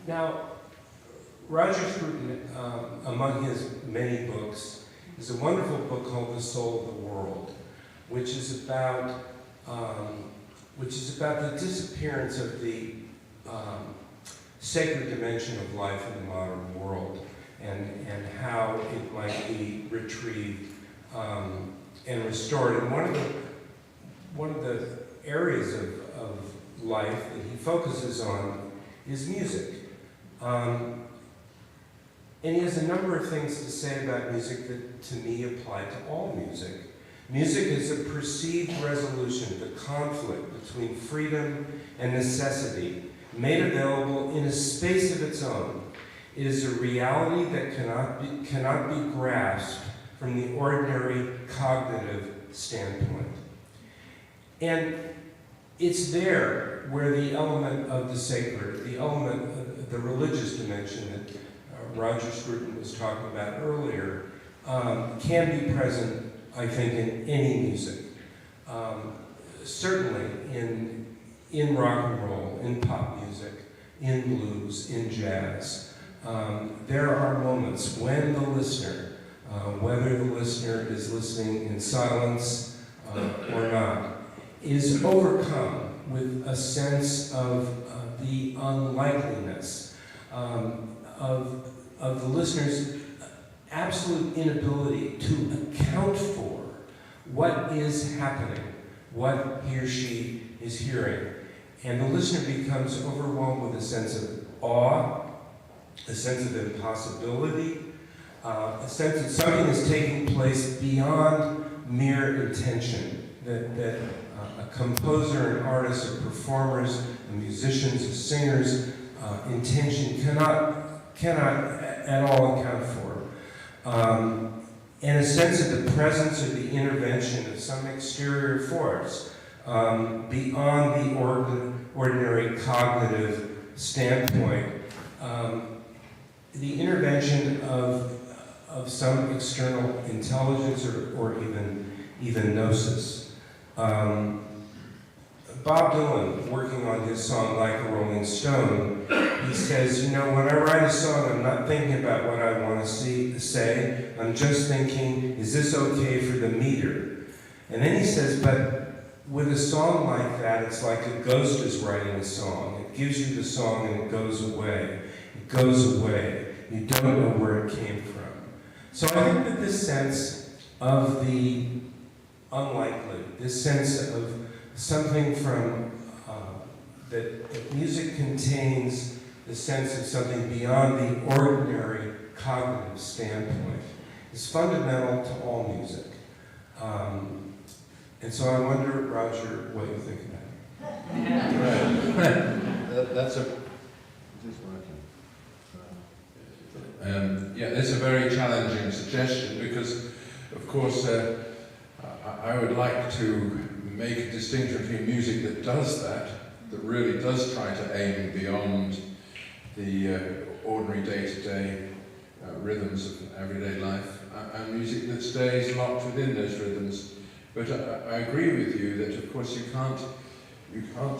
Now, Roger Scruton, among his many books, is a wonderful book called The Soul of the World, which is about the disappearance of the sacred dimension of life in the modern world, and how it might be retrieved and restored. And one of the areas of life that he focuses on is music. And he has a number of things to say about music that, to me, apply to all music. Music is a perceived resolution, the conflict between freedom and necessity, made available in a space of its own. It is a reality that cannot be grasped from the ordinary cognitive standpoint. And it's there where the element of the sacred, the element of the religious dimension that Roger Scruton was talking about earlier, can be present, I think, in any music. Certainly in rock and roll, in pop music, in blues, in jazz. There are moments when the listener, whether the listener is listening in silence or not, is overcome with a sense of the unlikeliness, of the listener's absolute inability to account for what is happening, what he or she is hearing. And the listener becomes overwhelmed with a sense of awe, a sense of impossibility, a sense that something is taking place beyond mere intention, that a composer, an artist, or performers, musicians, or singers' intention cannot at all account for. And a sense of the presence or the intervention of some exterior force beyond the ordinary cognitive standpoint, the intervention of some external intelligence or even gnosis. Bob Dylan, working on his song Like a Rolling Stone, he says, when I write a song, I'm not thinking about what I want to say. I'm just thinking, is this okay for the meter? And then he says, but with a song like that, it's like a ghost is writing a song. It gives you the song and it goes away. it goes away. You don't know where it came from. So I think that this sense of the unlikely, this sense of something from, that music contains the sense of something beyond the ordinary cognitive standpoint, is fundamental to all music. And so I wonder, Roger, what you think about it. That's a... Is this working? Yeah, it's a very challenging suggestion because, of course, I would like to make a distinction between music that does that really does try to aim beyond the ordinary day-to-day rhythms of everyday life, and music that stays locked within those rhythms. But I agree with you that, of course, you can't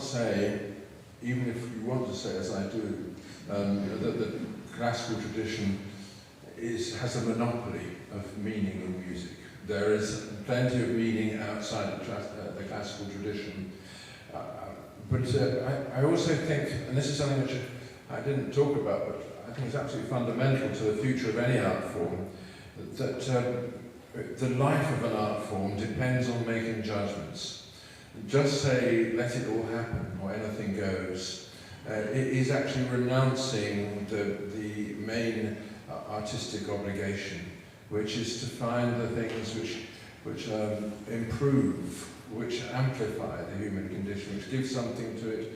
say, even if you want to say, as I do, that the classical tradition has a monopoly of meaning in music. There is plenty of meaning outside the classical tradition. But I also think, and this is something which I didn't talk about, but I think it's absolutely fundamental to the future of any art form, that the life of an art form depends on making judgments. Just say, let it all happen, or anything goes, it is actually renouncing the main artistic obligation, which is to find the things which improve, which amplify the human condition, which give something to it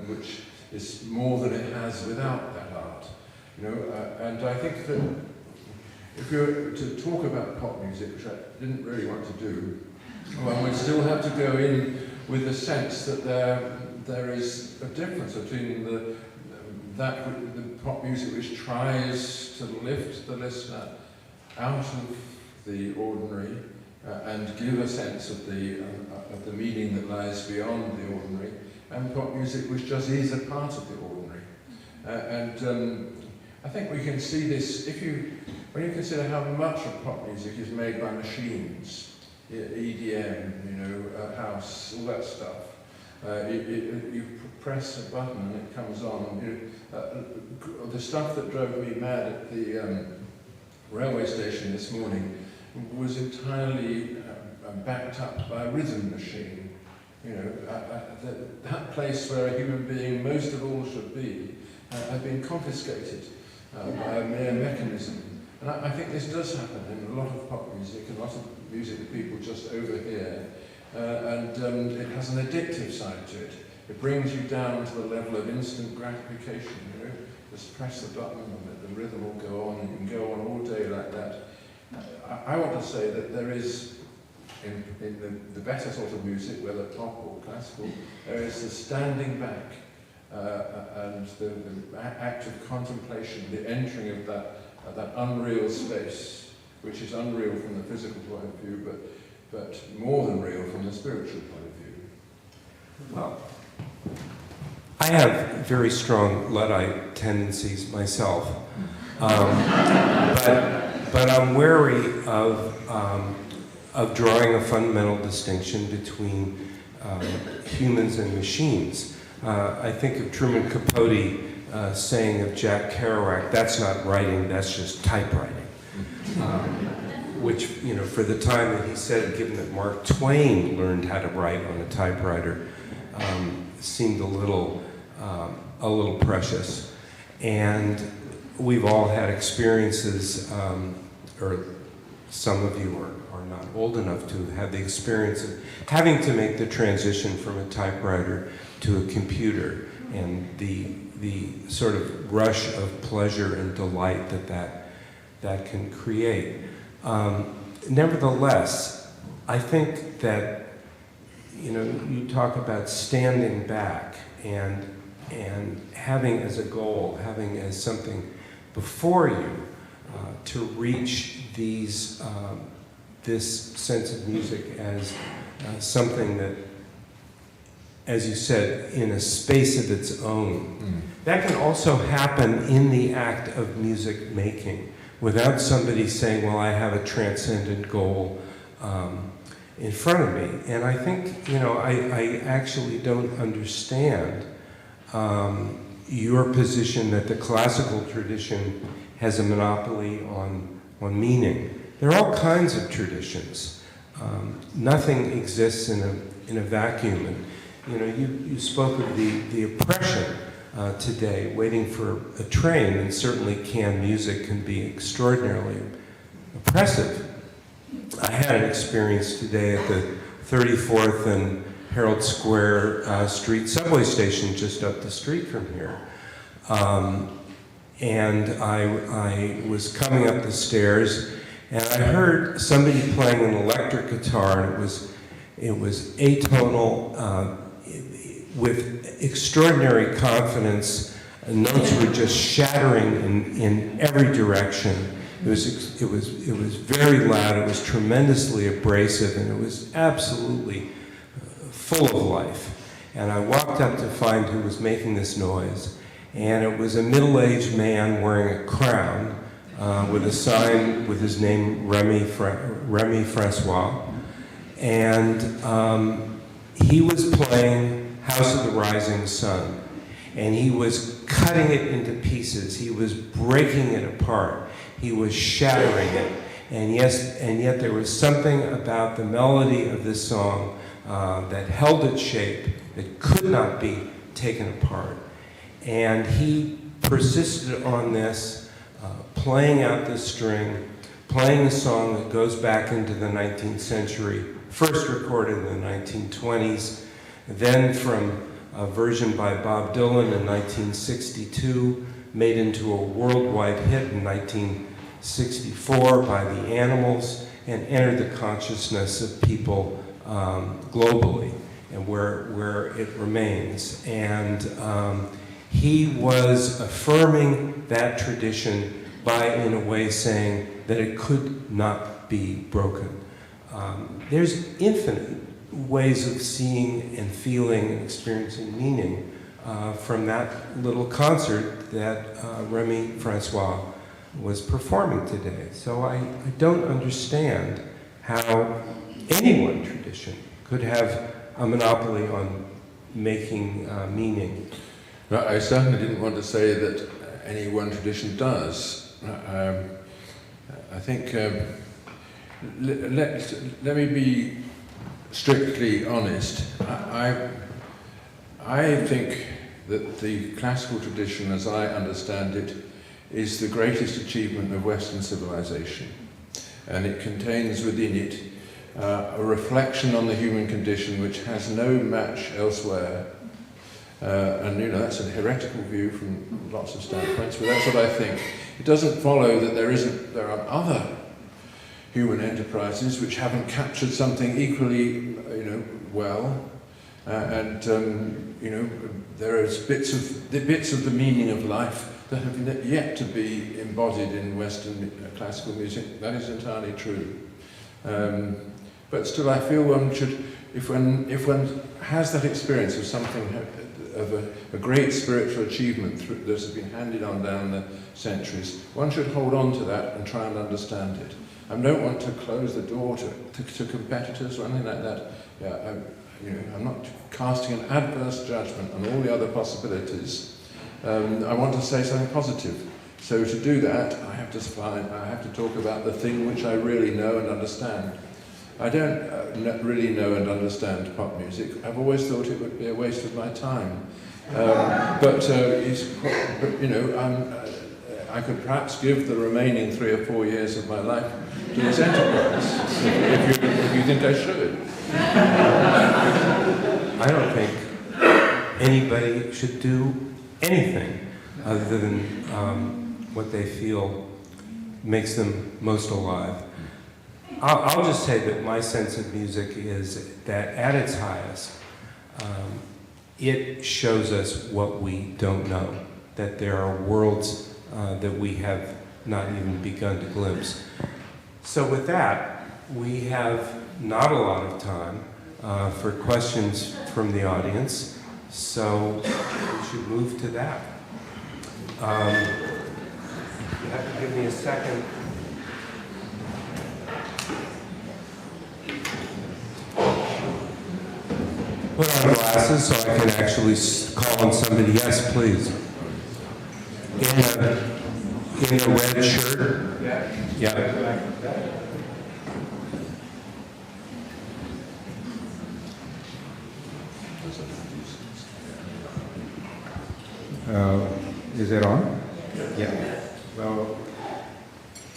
which is more than it has without that art. You know, and I think that if you were to talk about pop music, which I didn't really want to do, one would still have to go in with the sense that there is a difference between the pop music which tries to lift the listener out of the ordinary and give a sense of the meaning that lies beyond the ordinary, and pop music which just is a part of the ordinary. I think we can see this when you consider how much of pop music is made by machines, EDM, house, all that stuff. You press a button and it comes on. The stuff that drove me mad at the railway station this morning was entirely backed up by a rhythm machine. That place where a human being most of all should be had been confiscated by a mere mechanism. And I think this does happen in a lot of pop music, a lot of music that people just overhear. And it has an addictive side to it. It brings you down to the level of instant gratification. Just press the button and the rhythm will go on, and you can go on all day like that. I want to say that there is, in the better sort of music, whether pop or classical, there is the standing back and the act of contemplation, the entering of that unreal space, which is unreal from the physical point of view, but more than real from the spiritual point of view. Well, I have very strong Luddite tendencies myself, but I'm wary of drawing a fundamental distinction between humans and machines. I think of Truman Capote saying of Jack Kerouac, "That's not writing, that's just typewriting." Which, for the time that he said, given that Mark Twain learned how to write on a typewriter, seemed a little precious. And we've all had experiences, or some of you are not old enough to have the experience of having to make the transition from a typewriter to a computer, and the sort of rush of pleasure and delight that can create. Nevertheless, I think that, you talk about standing back and having as a goal, having as something before you to reach this sense of music as something that, as you said, in a space of its own. That can also happen in the act of music making, without somebody saying, well, I have a transcendent goal in front of me. And I think, I actually don't understand your position that the classical tradition has a monopoly on meaning. There are all kinds of traditions. Nothing exists in a vacuum. And, you know, you spoke of the oppression today, waiting for a train, and certainly canned music can be extraordinarily oppressive. I had an experience today at the 34th and Herald Square Street subway station just up the street from here. And I was coming up the stairs, and I heard somebody playing an electric guitar, and it was atonal, with extraordinary confidence. Notes were just shattering in every direction. It was very loud. It was tremendously abrasive, and it was absolutely full of life. And I walked up to find who was making this noise, and it was a middle-aged man wearing a crown with a sign with his name, Remy Francois. And he was playing House of the Rising Sun, and he was cutting it into pieces. He was breaking it apart. He was shattering it. And yet there was something about the melody of this song that held its shape, that could not be taken apart. And he persisted on this, playing out the string, playing a song that goes back into the 19th century, first recorded in the 1920s, then from a version by Bob Dylan in 1962, made into a worldwide hit in 1964 by the Animals, and entered the consciousness of people globally, and where it remains. And he was affirming that tradition by, in a way, saying that it could not be broken. There's infinite ways of seeing and feeling and experiencing meaning from that little concert that Remy Francois was performing today. So I don't understand how any one tradition could have a monopoly on making meaning. Well, I certainly didn't want to say that any one tradition does. I think, let me be strictly honest. I think that the classical tradition, as I understand it, is the greatest achievement of Western civilization. And it contains within it a reflection on the human condition which has no match elsewhere. And you know, that's a heretical view from lots of standpoints, but that's what I think. It doesn't follow that there are other human enterprises which haven't captured something equally, well. There are bits of the meaning of life that have yet to be embodied in Western classical music. That is entirely true. But still, I feel one should, if one has that experience of something, of a great spiritual achievement that has been handed on down the centuries, one should hold on to that and try and understand it. I don't want to close the door to competitors or anything like that. Yeah, I'm not casting an adverse judgment on all the other possibilities. I want to say something positive. So to do that, I have to talk about the thing which I really know and understand. I don't really know and understand pop music. I've always thought it would be a waste of my time. I could perhaps give the remaining 3 or 4 years of my life to this enterprise, if you think I should. I don't think anybody should do anything other than what they feel makes them most alive. I'll just say that my sense of music is that at its highest, it shows us what we don't know, that there are worlds that we have not even begun to glimpse. So with that, we have not a lot of time for questions from the audience, so we should move to that. You have to give me a second. Put on glasses so I can actually call on somebody. Yes, please. in a red shirt. Yeah. Is it on? Yeah. Well,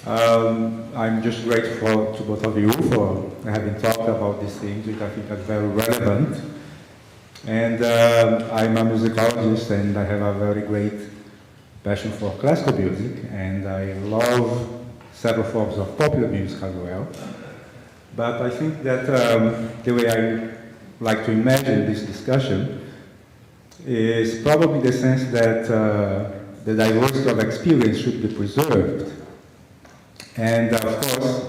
I'm just grateful to both of you for having talked about these things, which I think are very relevant. And I'm a musicologist, and I have a very great passion for classical music, and I love several forms of popular music as well. But I think that the way I like to imagine this discussion is probably the sense that the diversity of experience should be preserved. And of course,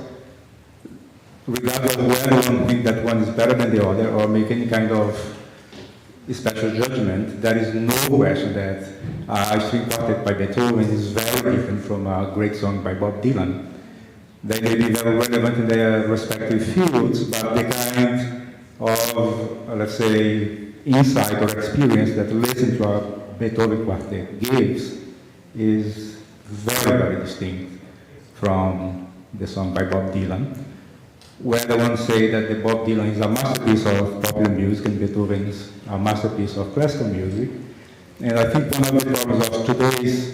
regardless of whether one thinks that one is better than the other or make any kind of special judgment, there is no question that I think Quartet by Beethoven is very different from a great song by Bob Dylan. They may be very relevant in their respective fields, but the kind of, let's say, insight or experience that listening to a Beethoven quartet gives is very, very distinct from the song by Bob Dylan. Whether one say that the Bob Dylan is a masterpiece of popular music and Beethoven is a masterpiece of classical music. And I think one of the problems of today's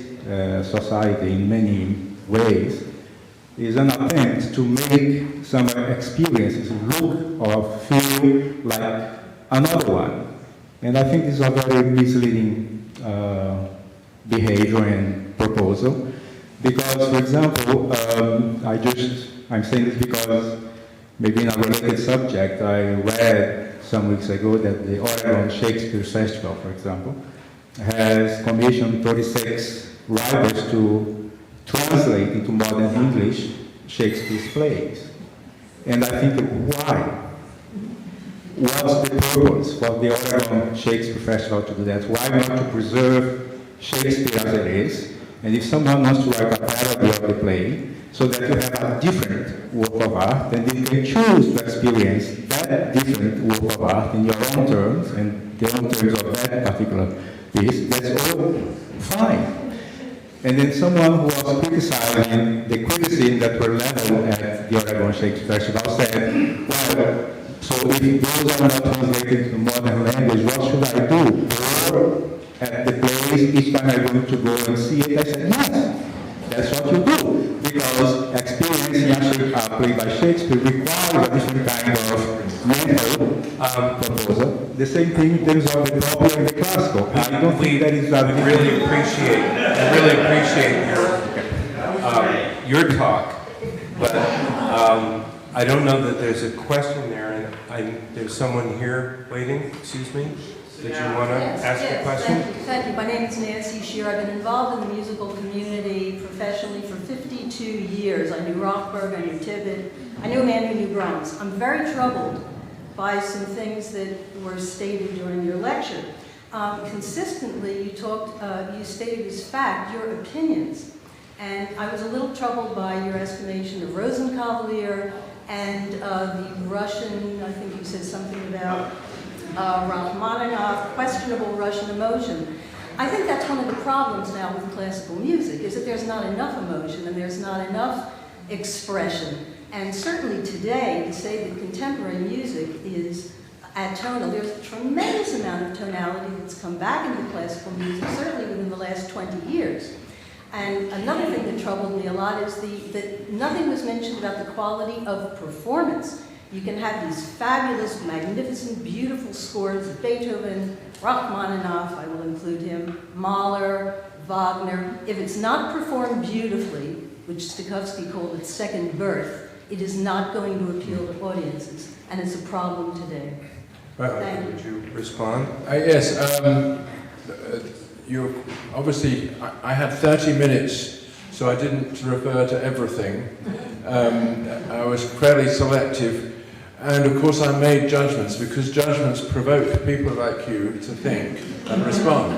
society in many ways is an attempt to make some experiences look or feel like another one. And I think this is a very misleading behavior and proposal. Because, for example, I'm saying this because maybe in a related subject, I read some weeks ago that the Oregon Shakespeare Festival, for example, has commissioned 36 writers to translate into modern English Shakespeare's plays. And I think, why? What's the purpose for the Oregon Shakespeare Festival to do that? Why not to preserve Shakespeare as it is? And if someone wants to write a parody of the play, so that you have a different work of art, then you can choose to experience that different work of art in your own terms, and the own terms of that particular piece, that's all fine. And then someone who was criticizing the criticism that were leveled at the Oregon Shakespeare Festival said, well, so if those are not translated to modern language, what should I do? Or at the place, each time I'm going to go and see it, I said, yes, that's what you do. Because experiencing actually a play by Shakespeare requires a different kind of mental proposal. The same thing in terms of the popular and the classical. I don't think that is a really appreciate your talk, but I don't know that there's a question there, and there's someone here waiting. Excuse me. Did you want to ask a question? Thank you. My name is Nancy Shear. I've been involved in the musical community professionally for 52 years. I knew Rochberg, I knew Tippett, I knew a man who knew Brahms. I'm very troubled by some things that were stated during your lecture. Consistently, you stated as fact your opinions. And I was a little troubled by your estimation of Rosenkavalier and the Russian, I think you said something about Rachmaninoff, questionable Russian emotion. I think that's one of the problems now with classical music, is that there's not enough emotion and there's not enough expression. And certainly today, to say that contemporary music is atonal, there's a tremendous amount of tonality that's come back into classical music, certainly within the last 20 years. And another thing that troubled me a lot is that nothing was mentioned about the quality of performance. You can have these fabulous, magnificent, beautiful scores of Beethoven, Rachmaninoff, I will include him, Mahler, Wagner. If it's not performed beautifully, which Stokowski called its second birth, it is not going to appeal to audiences, and it's a problem today. Thank you. Would you respond? Yes. Obviously, I had 30 minutes, so I didn't refer to everything. I was fairly selective. And of course I made judgments, because judgments provoke people like you to think and respond.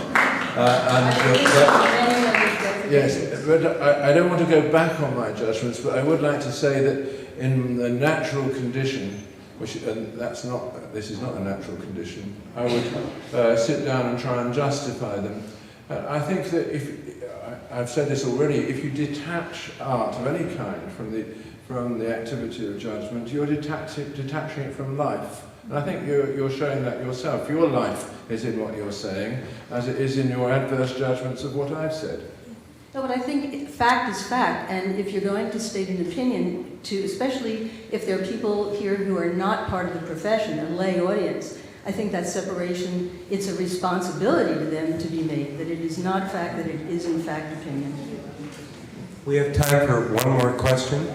Yes, but I don't want to go back on my judgments, but I would like to say that in the natural condition, this is not a natural condition, I would sit down and try and justify them. I think that I've said this already, if you detach art of any kind from the activity of judgment, you're detaching it from life. And I think you're showing that yourself. Your life is in what you're saying, as it is in your adverse judgments of what I've said. No, but I think fact is fact, and if you're going to state an opinion, especially if there are people here who are not part of the profession, a lay audience, I think that separation, it's a responsibility to them to be made, that it is not fact, that it is in fact opinion. We have time for one more question.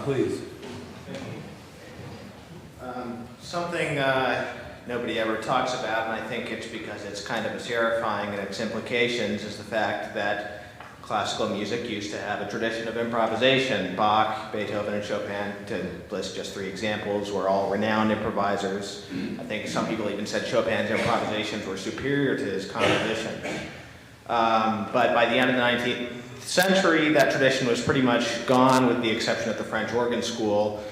Please. Something nobody ever talks about, and I think it's because it's kind of terrifying in its implications, is the fact that classical music used to have a tradition of improvisation. Bach, Beethoven, and Chopin, to list just 3 examples, were all renowned improvisers. I think some people even said Chopin's improvisations were superior to his composition. But by the end of the 19th century, that tradition was pretty much gone, with the exception of the French organ school.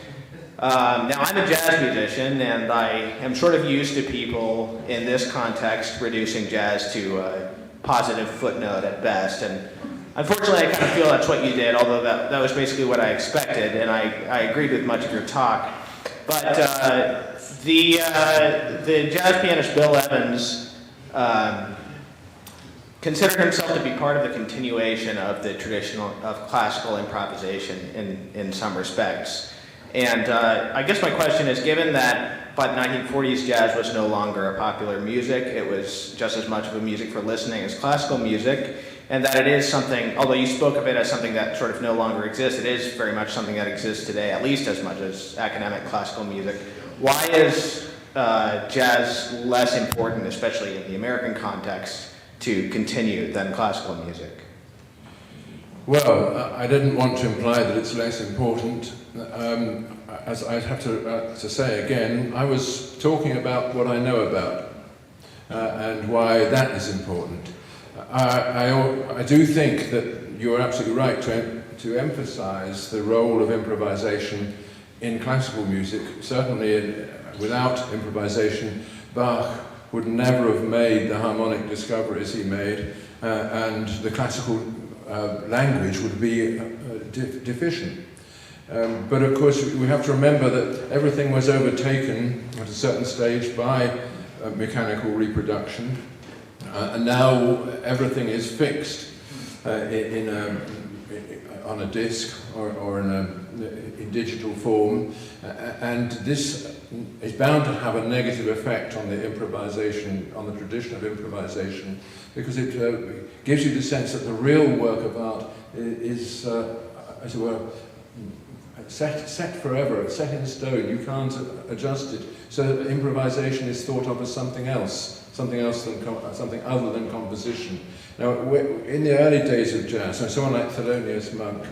Now, I'm a jazz musician, and I am sort of used to people in this context reducing jazz to a positive footnote at best. And unfortunately, I kind of feel that's what you did, although that was basically what I expected, and I agreed with much of your talk. But the jazz pianist Bill Evans considered himself to be part of the continuation of the tradition of classical improvisation in some respects. And I guess my question is, given that by the 1940s jazz was no longer a popular music, it was just as much of a music for listening as classical music, and that it is something, although you spoke of it as something that sort of no longer exists, it is very much something that exists today, at least as much as academic classical music. Why is jazz less important, especially in the American context, to continue than classical music? Well, I didn't want to imply that it's less important. As I'd have to say again, I was talking about what I know about and why that is important. I do think that you're absolutely right to emphasize the role of improvisation in classical music. Certainly, without improvisation, Bach would never have made the harmonic discoveries he made, and the classical language would be deficient. But of course, we have to remember that everything was overtaken at a certain stage by mechanical reproduction, and now everything is fixed on a disc or in digital form, and this is bound to have a negative effect on the improvisation, on the tradition of improvisation, because it gives you the sense that the real work of art is, as it were, set forever, set in stone. You can't adjust it. So improvisation is thought of as something else than something other than composition. Now, in the early days of jazz, so someone like Thelonious Monk,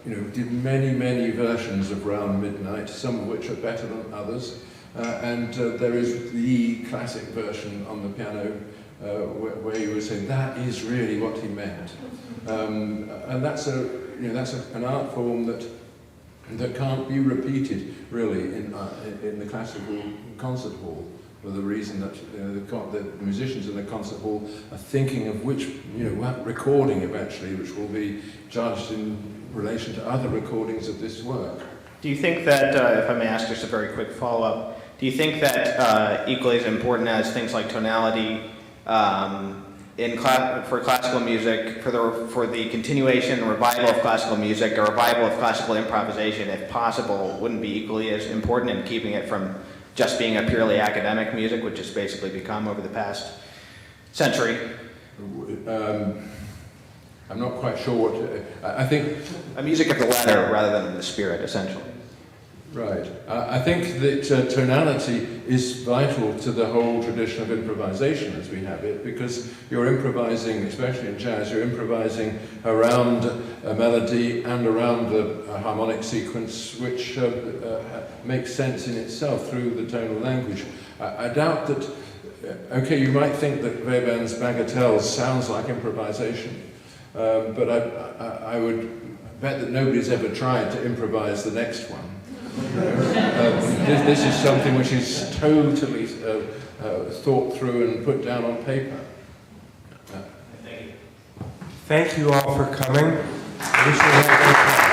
did many versions of Round Midnight, some of which are better than others, and there is the classic version on the piano where you were saying that is really what he meant, and that's an art form that can't be repeated really in the classical concert hall, for the reason that the musicians in the concert hall are thinking of which recording eventually, which will be judged in relation to other recordings of this work. Do you think that, if I may ask just a very quick follow-up, do you think that equally as important as things like tonality for classical music, for the continuation and revival of classical music, a revival of classical improvisation, if possible, wouldn't be equally as important in keeping it from just being a purely academic music, which has basically become over the past century? I'm not quite sure what... I think... A music of the letter rather than the spirit, essentially. Right. I think that tonality is vital to the whole tradition of improvisation as we have it, because you're improvising, especially in jazz, you're improvising around a melody and around a harmonic sequence which makes sense in itself through the tonal language. I doubt that... Okay, you might think that Webern's Bagatelles sounds like improvisation, but I would bet that nobody's ever tried to improvise the next one. This is something which is totally thought through and put down on paper. Thank you. Thank you all for coming. I wish you had